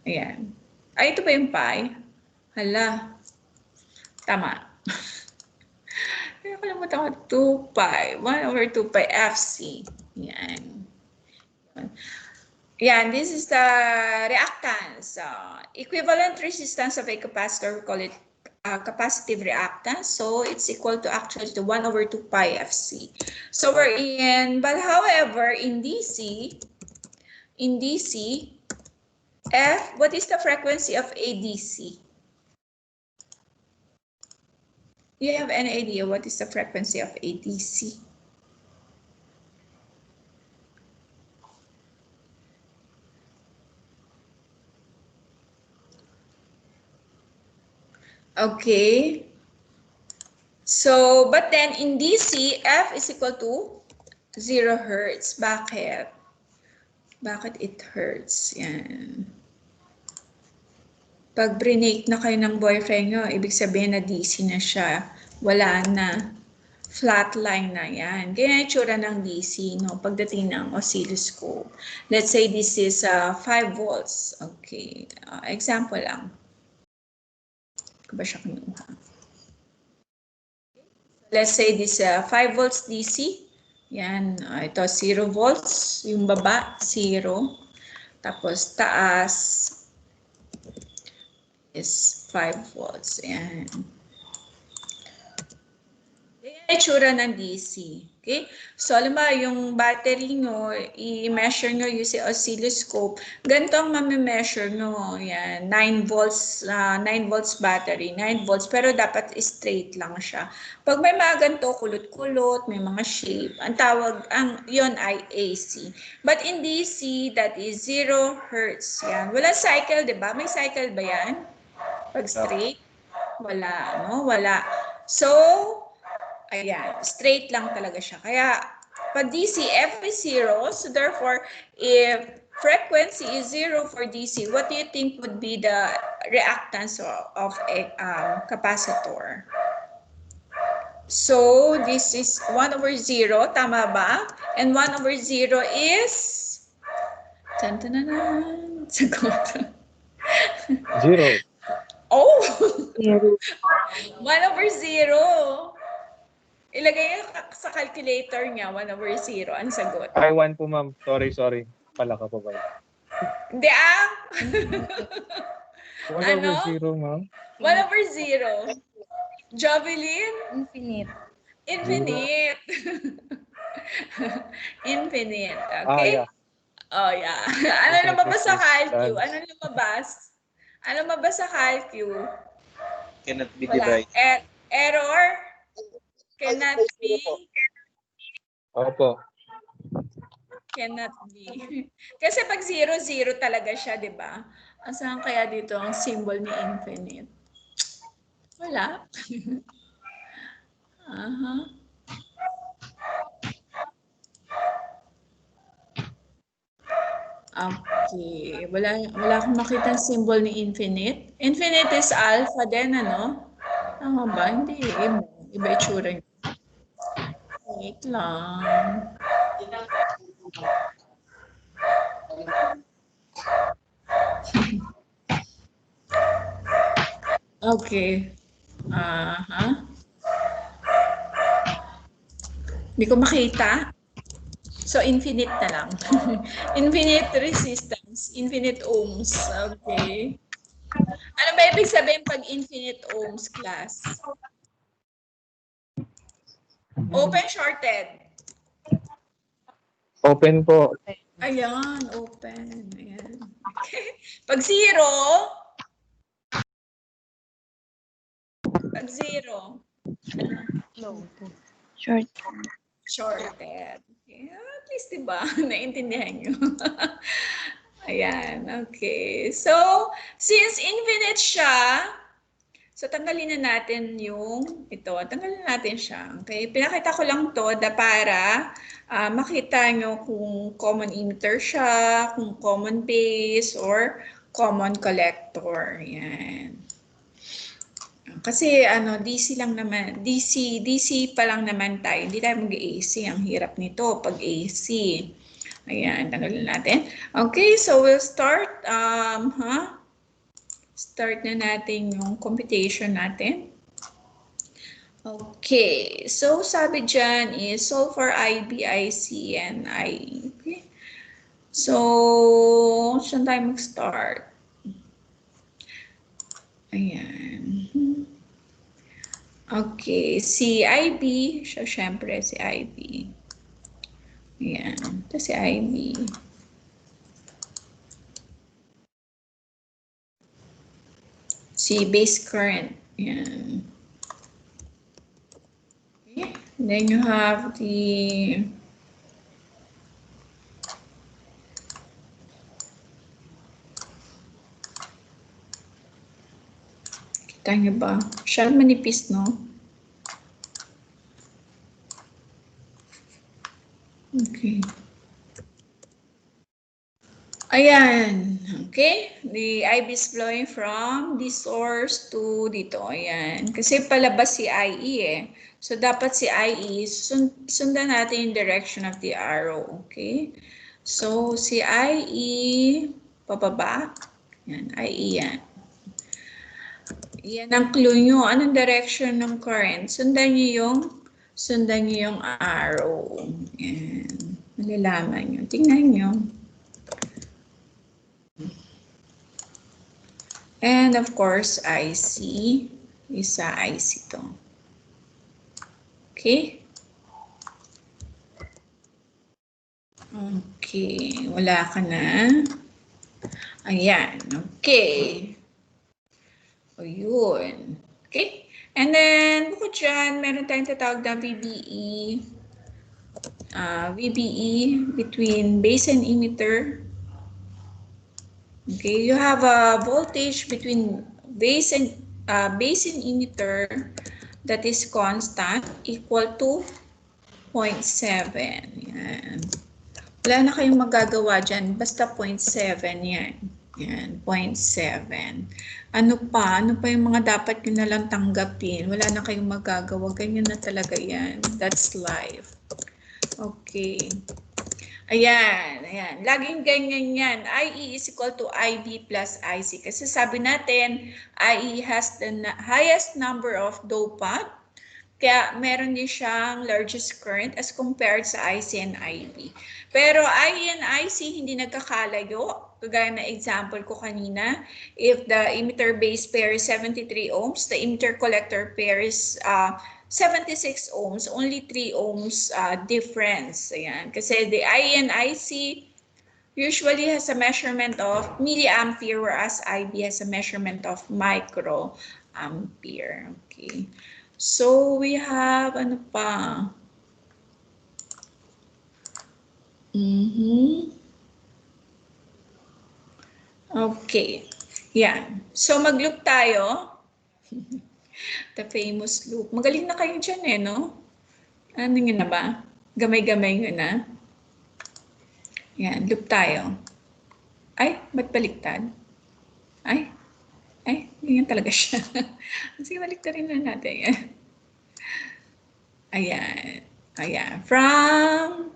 Ayan. Ay, ito ba yung pi? Hala. Tama. Kaya kalimutan ko 2 pi. 1 over 2 pi FC. Ayan. Yan, this is the reactance. Equivalent resistance of a capacitor, we call it capacitive reactance. So it's equal to actually to 1 over 2 pi FC. So we're in, but however, in DC, F, what is the frequency of ADC? Do you have any idea what is the frequency of ADC? Okay. So, but then in DC, F is equal to 0 hertz. Bakit? Bakit it hurts? Yan. Pag brinake na kayo ng boyfriend nyo, ibig sabihin na DC na siya. Wala na. Flatline na yan. Kaya itsura ng DC, no? Pagdating ng oscilloscope. Let's say this is 5 volts. Okay. Example lang. Ba siya kinuha? Let's say this 5 volts DC. Yan. Ito 0 volts. Yung baba, 0. Tapos taas is 5 volts. Yan. Yan ang itsura ng DC. Okay? So, alam mo, yung battery nyo, i-measure nyo using oscilloscope. Ganito ang mami-measure nyo. Yan, 9 volts battery, 9 volts, pero dapat straight lang siya. Pag may mga ganito, kulot-kulot, may mga shape, ang tawag, yon ay AC. But in DC, that is 0 hertz. Yan. Walang cycle, di ba? May cycle ba yan? Pag straight? Wala, no? Wala. So, ayan, straight lang talaga siya. Kaya, pag DC, F is 0. So, therefore, if frequency is 0 for DC, what do you think would be the reactance of a capacitor? So, this is 1 over 0. Tama ba? And 1 over 0 is... Tan-tan-tan-tan. Sagot. 0. Oh! 0. 1 over 0. Ilagay nyo sa calculator niya, 1 over 0. Ang sagot. Ay, 1 po, ma'am. Sorry. Pala ka pa ba? Hindi 1 over Ano? 0, ma'am. 1 over 0. Jovelyn? Infinite. Infinite. Infinite. Okay? Yeah. Oh, yeah. Ano lumabas sa calcu? Ano lumabas? Ano lumabas sa calcu? Cannot be Wala. divided. Error? Cannot be. Opo. Cannot be. Kasi pag 0, 0 talaga siya, di ba? Asan kaya dito ang symbol ni infinite? Wala. Aha. Okay. Wala akong makita symbol ni infinite. Infinite is alpha din, ano? Tama ba? Hindi. Iba itsura niya. Wait lang. Okay. Aha. Hindi ko makita. So, infinite na lang. Infinite resistance. Infinite ohms. Okay. Ano ba ibig sabihin pag infinite ohms, class? Open, shorted. Open po. Ayan, open. Ayan. Okay. Pag zero, No. Short. shorted. Okay. At least, diba? Naintindihan nyo. Ayan, okay. So, since infinite siya, so tanggalin na natin yung ito. Tanggalin natin siya. Okay? Pinakita ko lang to para makita nyo kung common emitter siya, kung common base, or common collector. Yan. Kasi DC lang naman, DC pa lang naman tayo. Hindi tayo mag-AC. Ang hirap nito pag AC. Ayan, tanggalin natin. Okay, so we'll start. Start na natin yung computation natin. Okay, so sabi dyan is solve for IB, IC, and IE. Okay. So, saan tayo mag-start? Ayan. Okay, si IB, so syempre si IB. Ayan, ito si IB. Si base current. Ayan. Okay. Then you have the kita niyo ba? Siya manipis, no? Okay. Ayan. Okay. The IB is flowing from this source to dito. Ayan. Kasi palabas si IE eh. So, dapat si IE, sundan natin yung direction of the arrow. Okay. So, si IE, pababa. Ayan. IE yan. Yan ang clue nyo. Anong direction ng current? Sundan nyo yung arrow. Ayan. Malalaman nyo. Tingnan nyo. And of course, IC. Isa IC to. Okay? Okay. Wala ka na. Ayan. Okay. O yun. Okay? And then, bukod dyan, meron tayong tatawag na VBE. VBE between base and emitter. Okay, you have a voltage between base and emitter that is constant equal to 0.7. Yan. Wala na kayong magagawa dyan. Basta 0.7 yan. Yan, 0.7. Ano pa yung mga dapat nyo na lang tanggapin? Wala na kayong magagawa. Ganyan na talaga yan. That's life. Okay. Ayan. Laging ganyan yan. IE is equal to IB plus IC. Kasi sabi natin, IE has the highest number of dopant. Kaya meron din siyang largest current as compared sa IC and IB. Pero IE and IC hindi nagkakalayo. Kagaya na example ko kanina, if the emitter-base pair is 73 ohms, the emitter-collector pair is 76 ohms, only 3 ohms difference. Ayan. Kasi the IE and IC usually has a measurement of milliampere, whereas IB has a measurement of microampere. Okay. So, we have, ano pa? Okay. Yan. So, mag-loop tayo. The famous loop. Magaling na kayo dyan eh, no? Ano nyo na ba? Gamay-gamay nyo na. Yan, loop tayo. Ay, ba't baliktad? Ay, ganyan talaga siya. Sige, baliktarin na natin yan. Ayan. Ayan. From,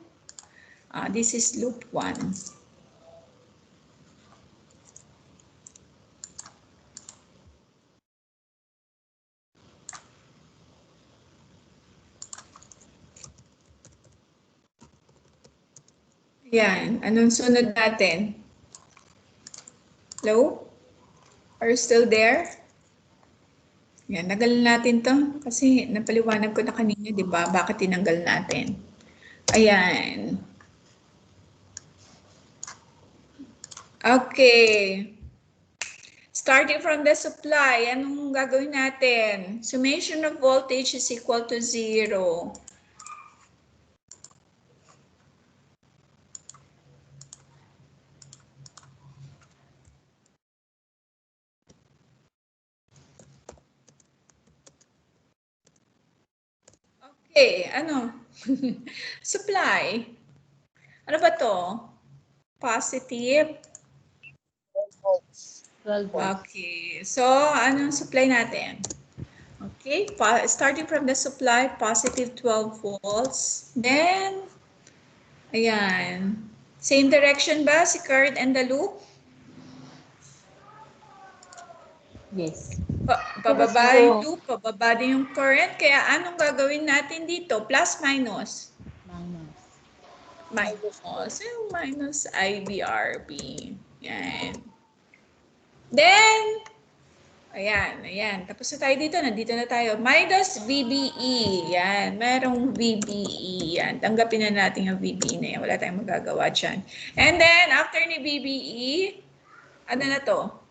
this is loop 1. Ayan. Anong sunod natin? Hello? Are you still there? Yan, nagal natin to kasi napaliwanag ko na kanina, di ba? Bakit tinanggal natin? Ayan. Okay. Starting from the supply, anong gagawin natin? Summation of voltage is equal to 0. Okay, ano? Supply. Ano ba to? Positive. 12 volts. Okay, so anong supply natin? Okay, starting from the supply, positive 12 volts. Then, ayan. Same direction ba si current and the loop? Yes. Pababa Yes, yung po. loop, pababa din yung current. Kaya anong gagawin natin dito? Plus, minus? Minus. Minus. Yung minus IBRB. Yan. Then, ayan. Tapos na tayo dito. Nandito na tayo. Minus VBE. Yan. Merong VBE. Yan. Tanggapin na natin yung VBE na yan. Wala tayong magagawa dyan. And then, after ni VBE, ano na to?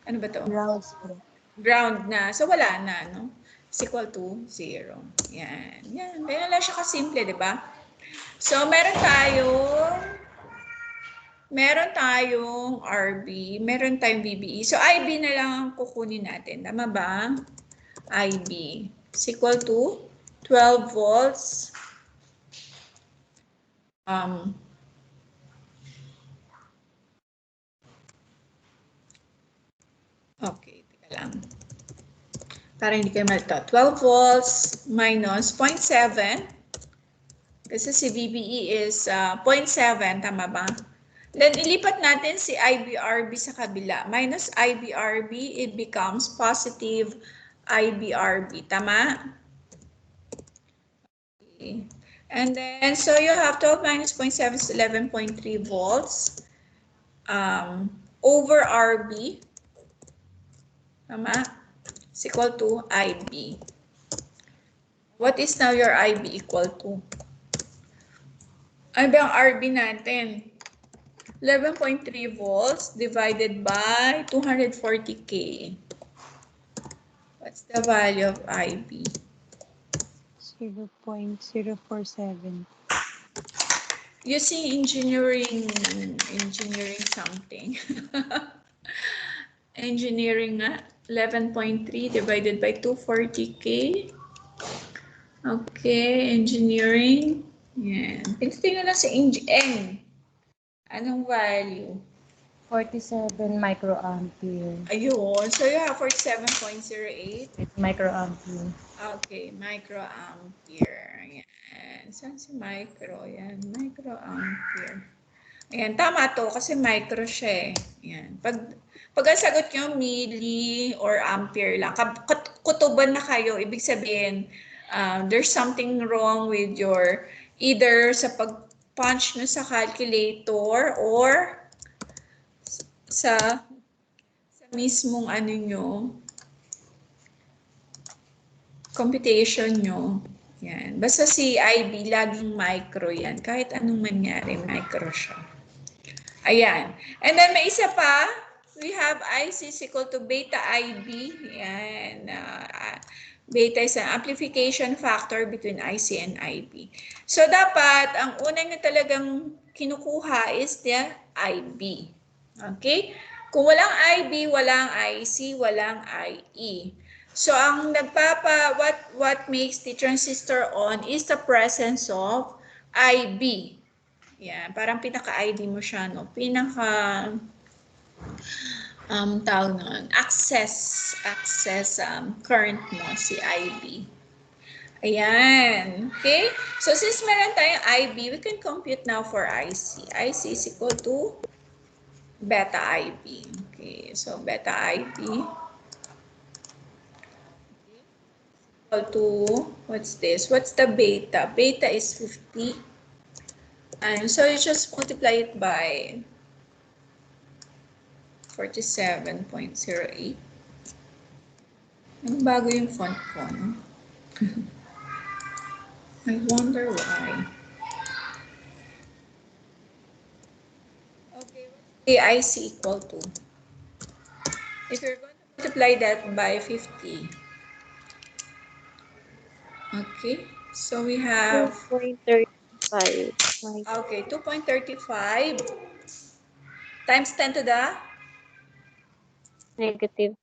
Ano ba to? Ground. Ground na. So, wala na, no? Is equal to 0. Yan. Ganyan lang siya kasimple, di ba? So, meron tayong RB, meron tayong BBE. So, IB na lang ang kukunin natin. Tama ba? IB is equal to 12 volts. Okay, teka lang. Para hindi kayo malito. 12 volts minus 0.7. Kasi si VBE is 0.7, tama ba? Then, ilipat natin si IBRB sa kabila. Minus IBRB, it becomes positive IBRB. Tama? Okay. And then, so you have 12 minus 0.7 is 11.3 volts over RB. Tama? Is equal to IB. What is now your IB equal to? Ano ba ang RB natin? 11.3 volts divided by 240K. What's the value of IB? 0.047. You see engineering something. Engineering nga, 11.3 divided by 240K. Okay, engineering. Yan. Tingnan lang sa N. Anong value? 47 microampere. Ayun. So you have 47.08. It's microampere. Okay, microampere. Ayan. Saan si micro? Yan, microampere. Ayan, tama to kasi micro siya eh. Ayan. Pag ang sagot nyo, milli or ampere lang, kutuban na kayo, ibig sabihin, there's something wrong with your, either sa pag-punch nyo sa calculator or sa mismong ano nyo, computation nyo. Yan. Basta si IB, laging micro yan. Kahit anong mangyari, micro siya. Ayan. And then may isa pa, we have IC is equal to beta IB. Yan. Beta is an amplification factor between IC and IB. So dapat, ang una nyo talagang kinukuha is the IB. Okay? Kung walang IB, walang IC, walang IE. So ang what makes the transistor on is the presence of IB. Yan, parang pinaka-ID mo siya, no? Tawag nun, access current mo, si IB. Ayan. Okay? So, since meron tayong IB, we can compute now for IC. IC is equal to beta IB. Okay. So, beta IB equal to, what's this? What's the beta? Beta is 50. And so, you just multiply it by 47.08. Bago yung font ko, no? I wonder why. Okay, what's the IC equal to? If you're going to multiply that by 50. Okay, so we have 2.35. okay, 2.35 times 10 to the -3.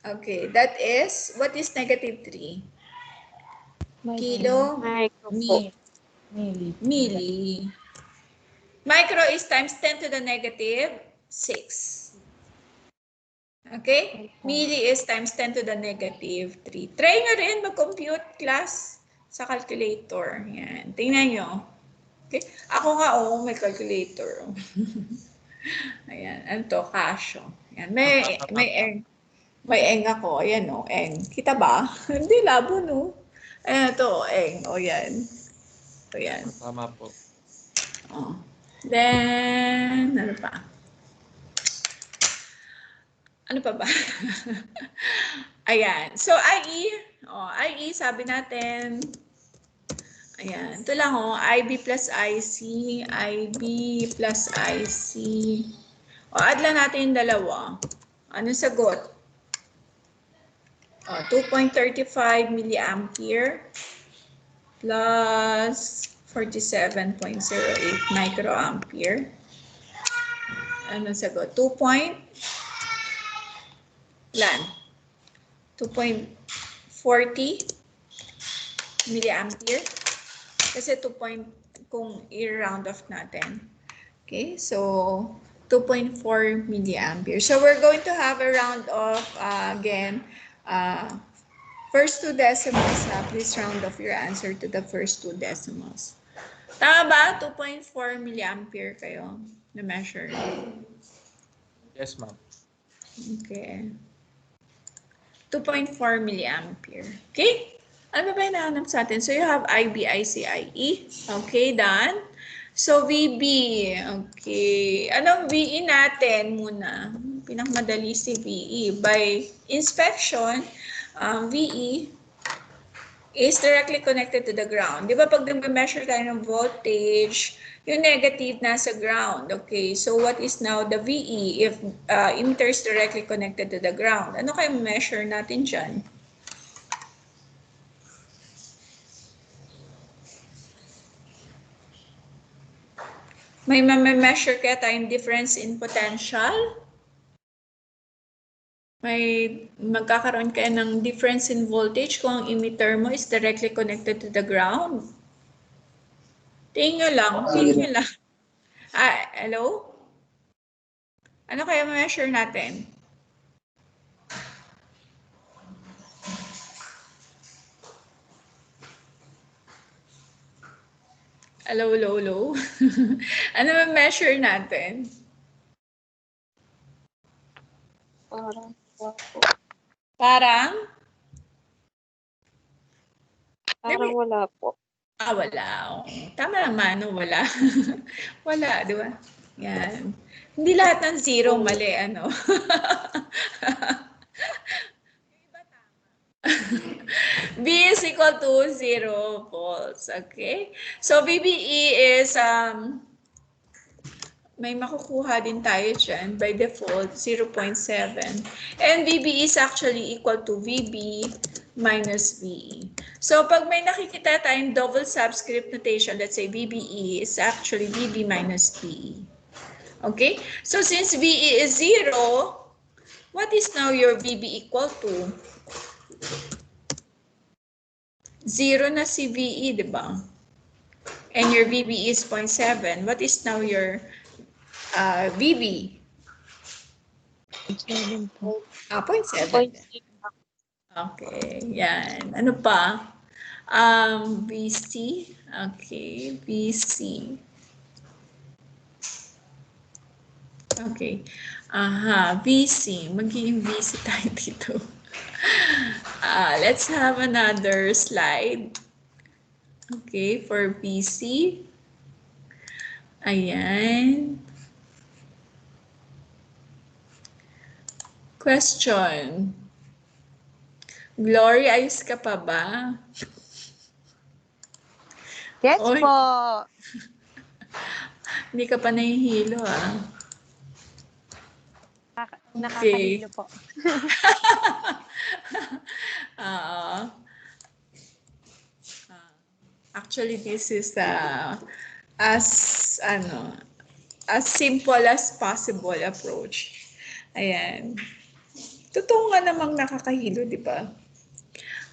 okay, that is what is -3? Kilo Micro po. milli. Micro is times 10 to the -6. Okay? Milli is times 10 to the -3. Try nyo rin mag-compute class sa calculator. Yan. Tingnan nyo. Okay? Ako nga, may calculator. Ayan. Ano to? Casio. Ayan. May eng ako. Ayan o. Eng. Kita ba? Hindi labo, no? Ayan to. Eng. O yan. O yan. Tama po. Oh. Then, ano pa? Ano pa ba? Ayan. So, IE, sabi natin, ayan. Ito lang, IB plus IC, IB plus IC. Add lang natin yung dalawa. Anong sagot? 2.35 milliampere plus 47.08 microampere. Anong sagot? 2.40 milliampere. Kasi 2. Kung i-round off natin. Okay, so 2.4 milliampere. So we're going to have a round off again. First 2 decimals. Please round off your answer to the first 2 decimals. Tama ba? 2.4 milliampere kayo na measure. Yes, ma'am. Okay. 2.4 milliampere. Okay? Ano ba yung nahanap sa atin? So, you have IB, IC, IE. Okay, done. So, VB. Okay. Anong VE natin muna? Pinakamadali si VE. By inspection, VE is directly connected to the ground. Di ba pag nag-measure tayo ng voltage, yung negative nasa ground. Okay, so what is now the VE if emitter is directly connected to the ground? Ano kayo measure natin dyan? May measure kaya tayong difference in potential? May magkakaroon kayo ng difference in voltage kung ang emitter mo is directly connected to the ground? Tingnan lang. Hello? Ano kaya measure natin? Hello? Ano measure natin? Parang wala. wala po. Wala. Tama naman, wala. Wala, di ba? Yan. Hindi lahat ng zero mali, ano? B is equal to 0 volts, okay? So, VBE is, may makukuha din tayo dyan by default, 0.7. And VB is actually equal to VB minus VE. So, pag may nakikita tayong double subscript notation, let's say VBE is actually VB minus PE. Okay? So, since VE is 0, what is now your VB equal to? 0 na si VE, di ba? And your VBE is 0.7. What is now your VB? 7 po. 0.7. 0.6. Okay, yan. Ano pa? VC. Okay, VC. Okay. Aha, VC. Magiging VC tayo dito. Let's have another slide. Okay, for VC. Ayan. Question. Glory, ayos ka pa ba? Yes Oy. po. Hindi ka pa nahihilo, Nakakahilo po. Actually, this is as simple as possible approach. Ayan. Totoo nga namang nakakahilo, di ba?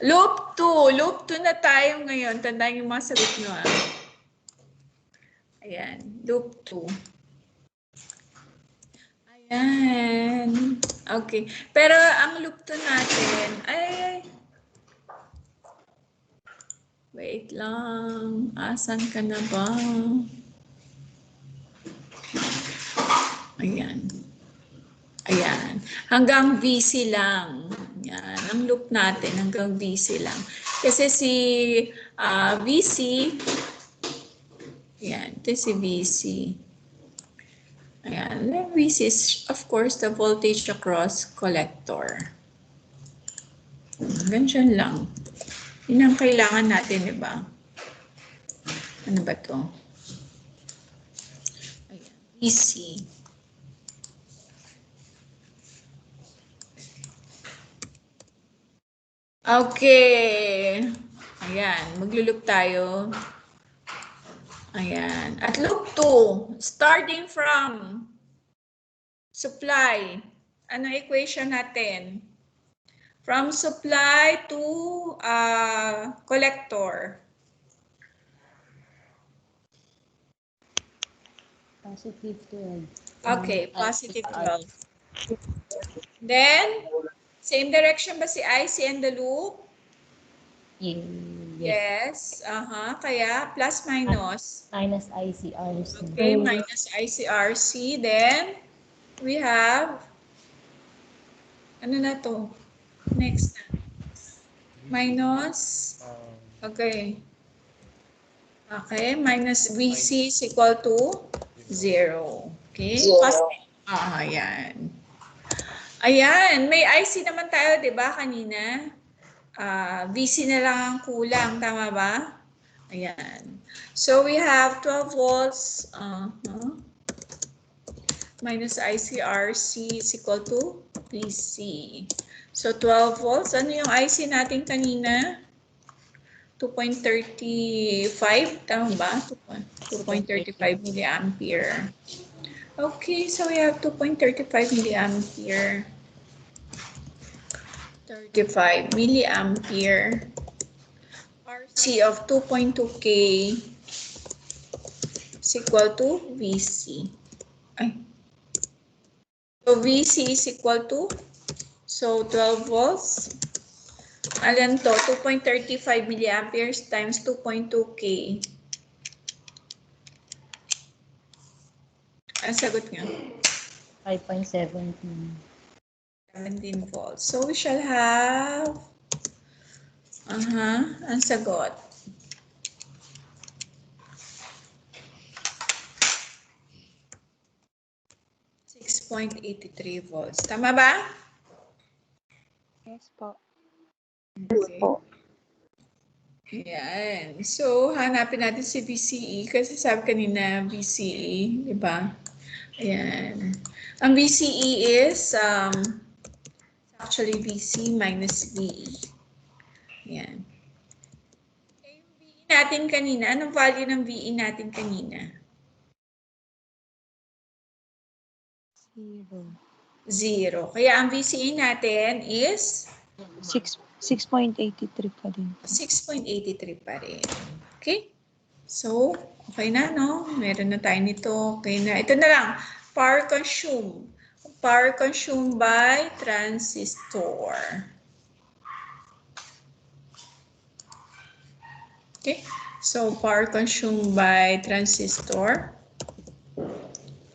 Loop 2. Loop 2 na tayo ngayon. Tandaan yung mga sagot nyo, Ayan. Loop 2. Ayan. Okay. Pero ang loop 2 natin, wait lang. Asan ka na ba? Ayan. Ayan. Hanggang VC lang. Ayan. Ang loop natin hanggang VC lang. Kasi si VC, ayan. Ito si VC. Ayan. Then VC is, of course, the voltage across collector. Ganyan lang. Yun ang kailangan natin, di ba? Ano ba to? Ayan. VC. Okay. Ayan. Maglulup tayo. Ayan. At loop 2. Starting from supply. Ano equation natin? From supply to collector. Positive 12. Okay, positive 12. Then, same direction ba si IC and the loop? Yes. Yes. Kaya plus minus. Minus ICRC. Okay, minus ICRC. Then, we have, ano na to? Next na. Minus, okay. Okay, minus VC is equal to 0. Okay? Ayan. Ayan, may IC naman tayo, di ba, kanina? VC na lang ang kulang, tama ba? Ayan. So, we have 12 volts minus ICRC is equal to VC. So, 12 volts. Ano yung IC natin kanina? 2.35, tama ba? 2.35 milliampere. Okay, so we have 2.35 milliampere. 35 milliampere. RC of 2.2K is equal to VC. So VC is equal to, so 12 volts. Alam to, 2.35 milliamperes times 2.2K. Ang sagot nga? 5.17. 17 volts. So we shall have, ang sagot. .83 volts. Tama ba? Yes po. Okay. Ayan. So, hanapin natin si VCE kasi sabi kanina VCE, di ba? Ayan. Ang VCE is actually VC minus VE. Ayan. natin kanina? Anong value ng VE natin kanina? 0. Kaya ang VCE natin is 6.83 pa din. 6.83 pa rin. Okay? So, okay na, no? Meron na tayo nito. Okay na. Ito na lang. Power consumed. Power consumed by transistor. Okay? So, power consumed by transistor.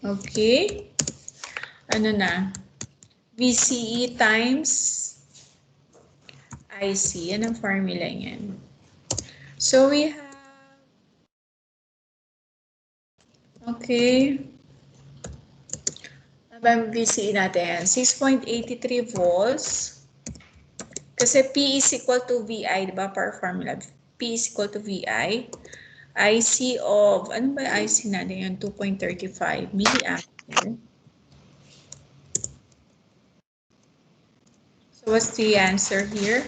Okay? Ano na? VCE times IC. Yan ang formula niyan. So, we have okay. Ang VCE natin, 6.83 volts. Kasi P is equal to VI, di ba? Per formula. P is equal to VI. IC of, ano ba IC natin yun? 2.35 milliampere. So what's the answer here?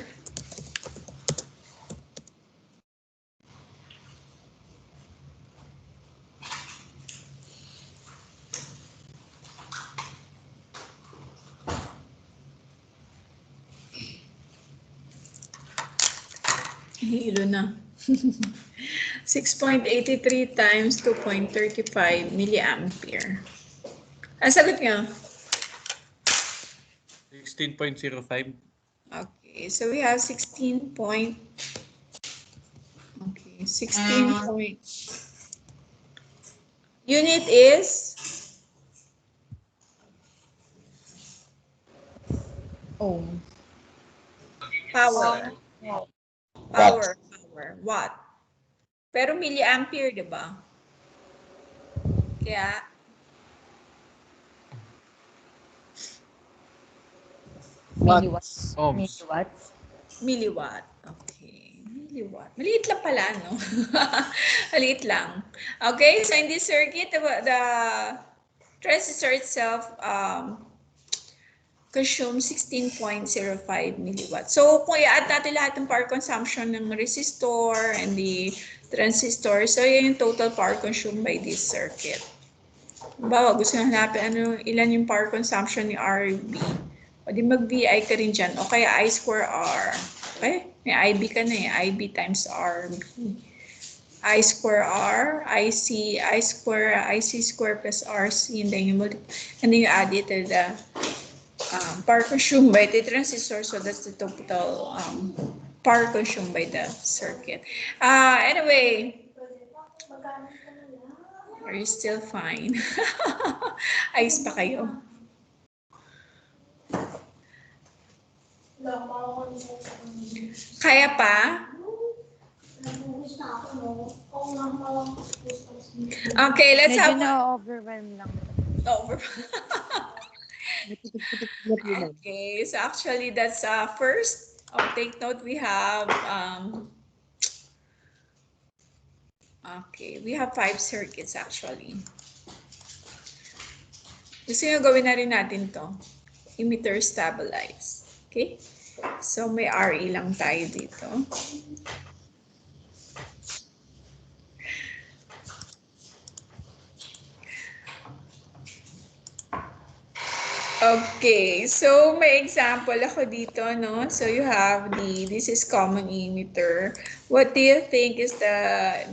Hilo na. 6.83 times 2.35 milliampere. Ang sagot niyo? 16.05. Okay, so we have 16 point. Okay, 16 point. Unit is Ohm. power. Power. Watt. Pero milliampere, di ba? Kaya Milliwatts. Ohms. Milliwatts. milliwatt. Okay. Milliwatt. Maliit lang pala, no? Maliit lang. Okay, so in this circuit, the transistor itself consumes 16.05 milliwatts. So, kung i-add natin lahat ng power consumption ng resistor and the transistor, so yan yung total power consumed by this circuit. Bawa, gusto nyo hanapin ilan yung power consumption ni RB. O di mag-VI ka rin dyan. O kaya I square R. Okay? May IB ka na eh. IB times RB. I square R, IC, I square plus RC, and then you add it to the power consumed by the transistor. So that's the total power consumed by the circuit. Anyway, are you still fine? Ayos pa kayo? Kaya pa? Okay, let's Medyo have na-overwhelm lang. over. Okay, so actually that's first. Take note, we have okay, we have 5 circuits actually. Gusto nyo gawin na rin natin to. Emitter stabilize. Okay? So may RE lang tayo dito. Okay, so may example ako dito, no? So you have this is common emitter. What do you think is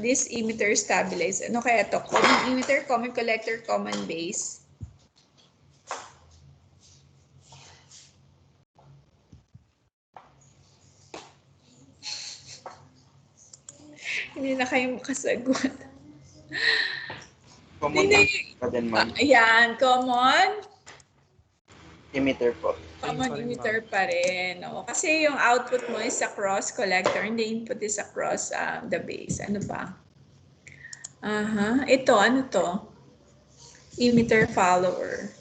this emitter stabilize? Ano kaya to? Common emitter, common collector, common base? Hindi na kayo makasagot. Common pa din, ma'am. Ayan, common. Emitter po. Common emitter pa rin. No? Kasi yung output mo is across collector and the input is across the base. Ano pa? Ito, ano to? Emitter follower.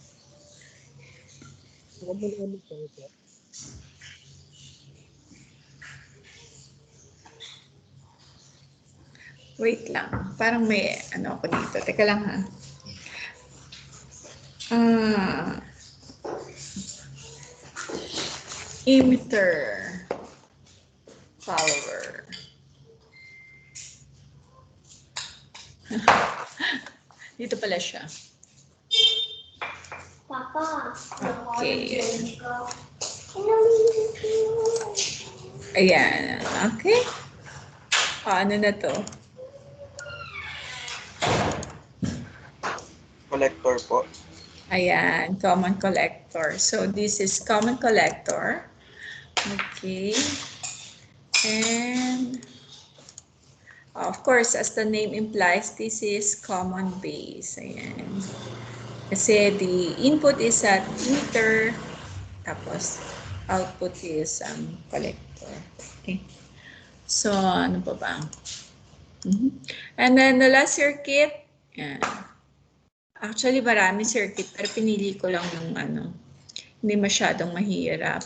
Wait lang. Parang may ano ako dito. Teka lang ha. Emitter follower. Dito pala siya. Papa, Okay. Ayan. Okay. Ano na to? Collector po. Ayan, common collector. So this is common collector. Okay. And of course, as the name implies, this is common base. Ayan. Kasi the input is at emitter, tapos output is collector. Okay. So, ano pa ba? And then the last circuit, yan. Actually, marami circuit, pero pinili ko lang yung hindi masyadong mahirap.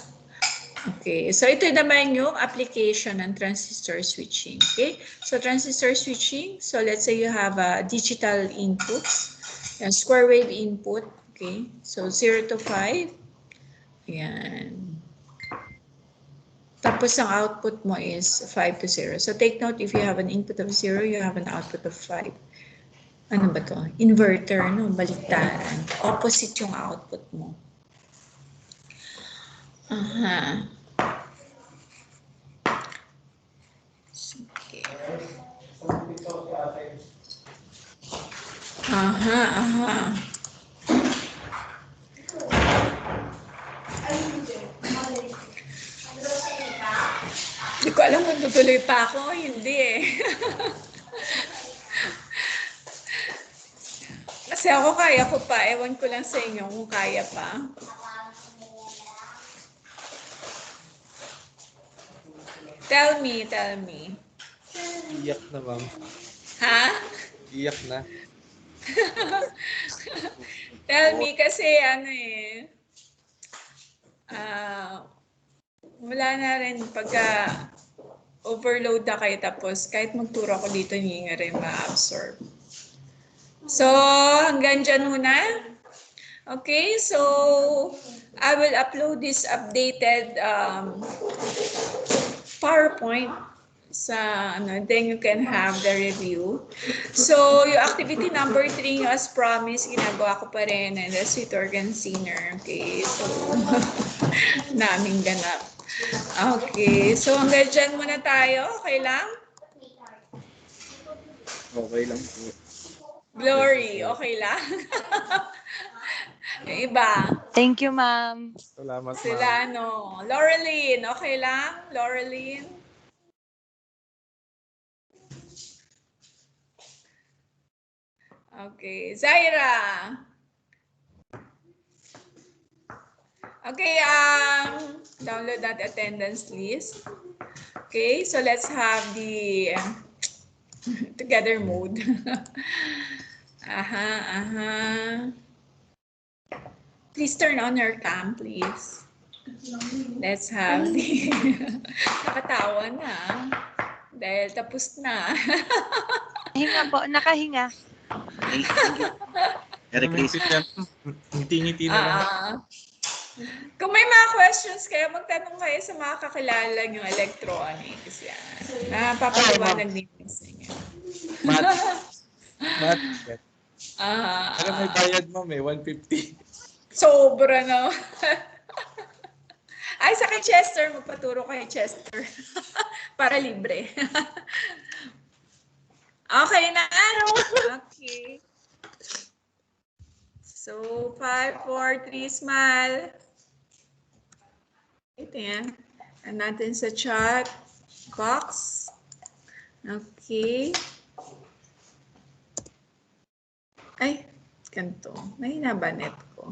Okay, so ito naman yung application ng transistor switching. Okay, so transistor switching, so let's say you have a digital inputs, yan, square wave input. Okay, so 0 to 5. Yan. Tapos ang output mo is 5 to 0. So take note, if you have an input of 0, you have an output of 5. Ano ba to? Inverter, no? Baliktaran. Opposite yung output mo. Aha. Sige. Aha, aha. Hindi ko alam kung tutuloy pa ako. Hindi eh. Kasi ako kaya ko pa. Ewan ko lang sa inyo kung kaya pa. Tell me, tell me. Iyak na, ma'am. Ha? Iyak na. Tell me kasi wala na rin pagka overload na kayo tapos kahit magturo ako dito hindi nga rin ma-absorb. So, hanggang dyan muna. Okay, so I will upload this updated PowerPoint sa then you can have the review. So, yung activity number 3 as promised, ginagawa ko pa rin and the sweet organ singer. Okay, so naming ganap. Okay, so hanggang dyan muna tayo. Okay lang? Okay lang po. Glory, okay lang? Yung iba, Thank you, ma'am. Salamat, ma'am. sila Laureline, okay lang? Laureline? Okay, Zaira. Okay, download that attendance list. Okay, so let's have the together mode. Please turn on your cam, please. Let's have the nakatawa na. Dahil tapos na. Hinga po, nakahinga. Merry Christmas. Ngiti-ngiti na lang. Kung may mga questions kayo, magtanong kayo sa mga kakilala nyo electronics. Yan. Papaliwanag din sa inyo. Mat. Pero may bayad mo, may 150. Sobra na. Ay, sa kay Chester, magpaturo kay Chester. Para libre. Okay na. Okay. So, 5, 4, 3, smile. Ito yan. Ano natin sa chat box. Okay. Ay, ganito. Mahina ba net ko?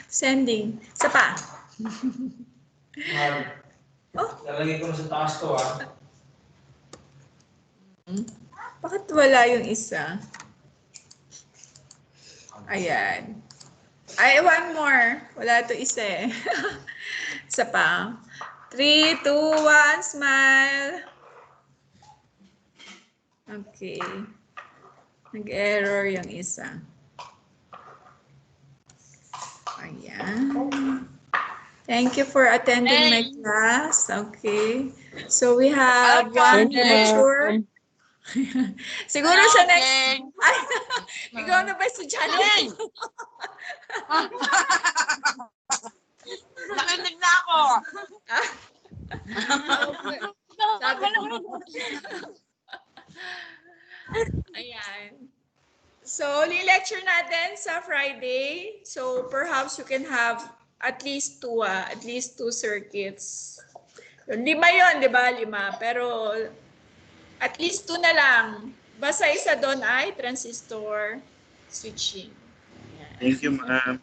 Sending. Isa pa. Oh. Lalagay ko na sa taas to, ah. Bakit wala yung isa? Ayan. Ay, one more. Wala to isa eh. Isa pa. 3, 2, 1, smile. Okay. Nag-error yung isa. Ayan. Thank you for attending my class. Okay. So we have one lecture. Siguro sa next... Ay, ikaw na ba estudyante? Nakinig na ako. Sabi ko. Ayan. So, lecture natin sa Friday. So, perhaps you can have at least two circuits. Lima yon, di ba? 5. Pero, at least 2 na lang. Basta isa doon ay transistor switching. Ayan. Thank you, ma'am.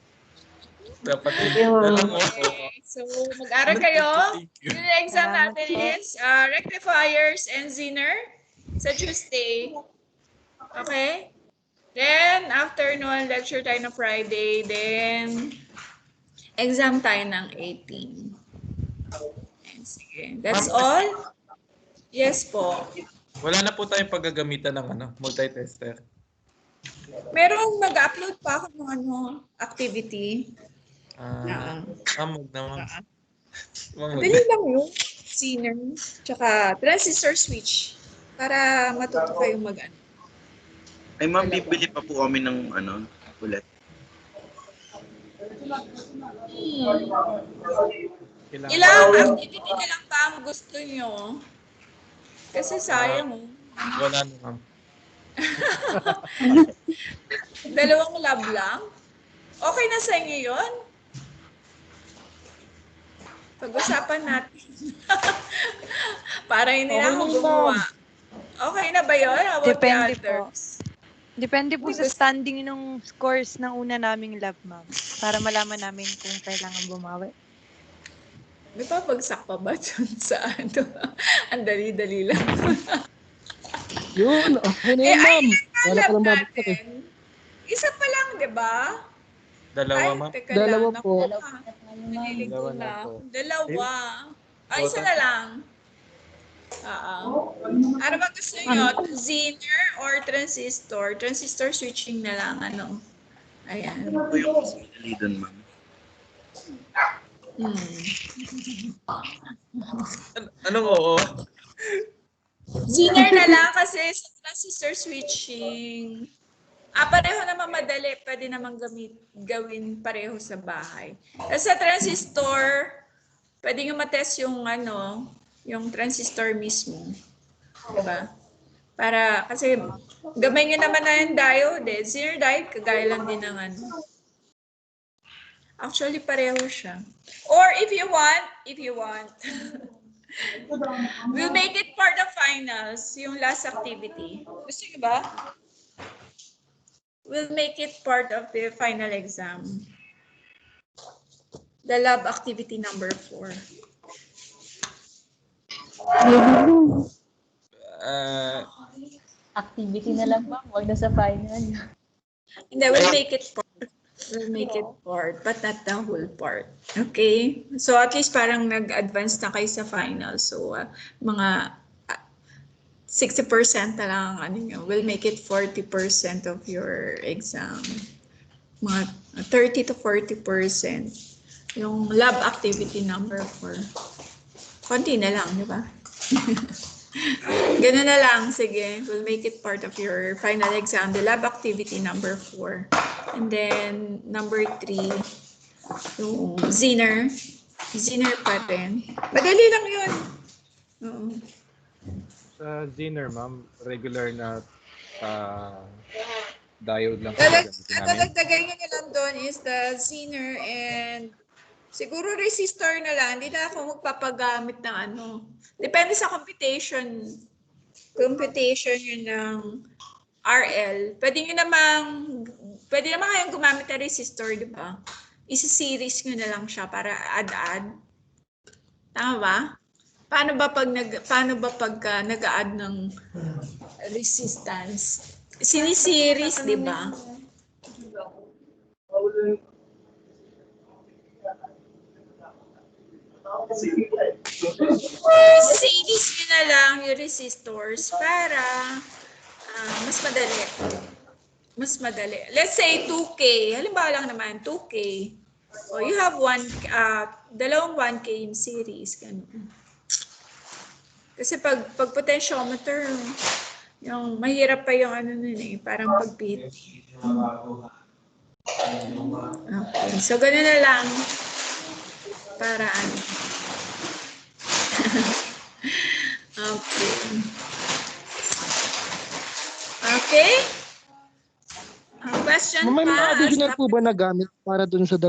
Dapat alam mo. Okay. So, mag-aral kayo. Thank you. Yung exam natin is rectifiers and Zener sa Tuesday. Okay? Then, after nun, lecture tayo na Friday. Then, exam tayo ng 18. Ayan, sige. That's all? Yes po. Wala na po tayong paggagamitan ng multitester. Merong mag-upload pa ako ng activity. Wag naman. Dali lang yun. Zener, tsaka transistor switch. Para matuto kayong mag-ano. Ay, ma'am, bibili pa po kami ng ulit. Ilang activity na lang ba ang gusto nyo? Kasi sayang. Wala na, ma'am. 2 lab lang? Okay na sa inyo yun? Pag-usapan natin. Para hindi na ako gumawa. Okay na ba yun? How about Depende the others? Depende po sa standing ng scores ng una naming lab, ma'am. Para malaman namin kung kailangan bumawi. May papagsak pa ba dyan sa ano? Ang dali-dali lang. Yun, okay na yun, ma'am. Wala pa lang babagsak eh. Isa pa lang, di ba? Dalawa, ma'am. Teka Dalawa lang. po. Nalilig ko Dalawa na na. po. Dalawa. Ay, isa na lang. Ano ba gusto nyo? Zener or transistor? Transistor switching na lang, Ayan. Ito yung mas madali dun, ma'am. Anong oo? Zener na lang kasi sa transistor switching, pareho naman madali. Pwede naman gawin pareho sa bahay. Sa transistor, pwede nyo matest yung yung transistor mismo. Diba? Kasi gamay nyo naman na yung diode. Zener diode, kagaya lang din ng Actually, pareho siya. Or if you want, we'll make it part of finals, yung last activity. Gusto nyo ba? We'll make it part of the final exam. The lab activity number 4. Activity na lang, ma'am. Huwag na sa final. Hindi, we'll make it part. We'll make it part, but not the whole part. Okay? So at least parang nag-advance na kayo sa final. So mga 60% na lang nyo. We'll make it 40% of your exam. Mga 30 to 40%. Yung lab activity number 4. Konti na lang, di ba? Ganun na lang. Sige. We'll make it part of your final exam. The lab activity number 4. And then, number 3, yung Zener. Zener pa rin. Madali lang yun. Sa Zener, ma'am, regular na diode lang. Dadagdagan nyo na lang doon is the Zener and siguro resistor na lang. Hindi na ako magpapagamit ng Depende sa computation. Computation yun ng RL. Pwede naman kayong gumamit ng resistor, di ba? Isi-series nyo na lang siya para add-add. Tama ba? Paano ba pag nag-add ng resistance? Sini-series, di ba? Series nyo na lang yung resistors para mas madali. Mas madali. Let's say 2K. Halimbawa lang naman, 2K. O you have dalawang 1K in series. Ganun. Kasi pag potentiometer, Yung mahirap pa yung ano nun eh, parang pagpit. Okay, so gano'n na lang. Para ano. Okay. Okay? Question May pa? mga additional Stop po ba na gamit para dun sa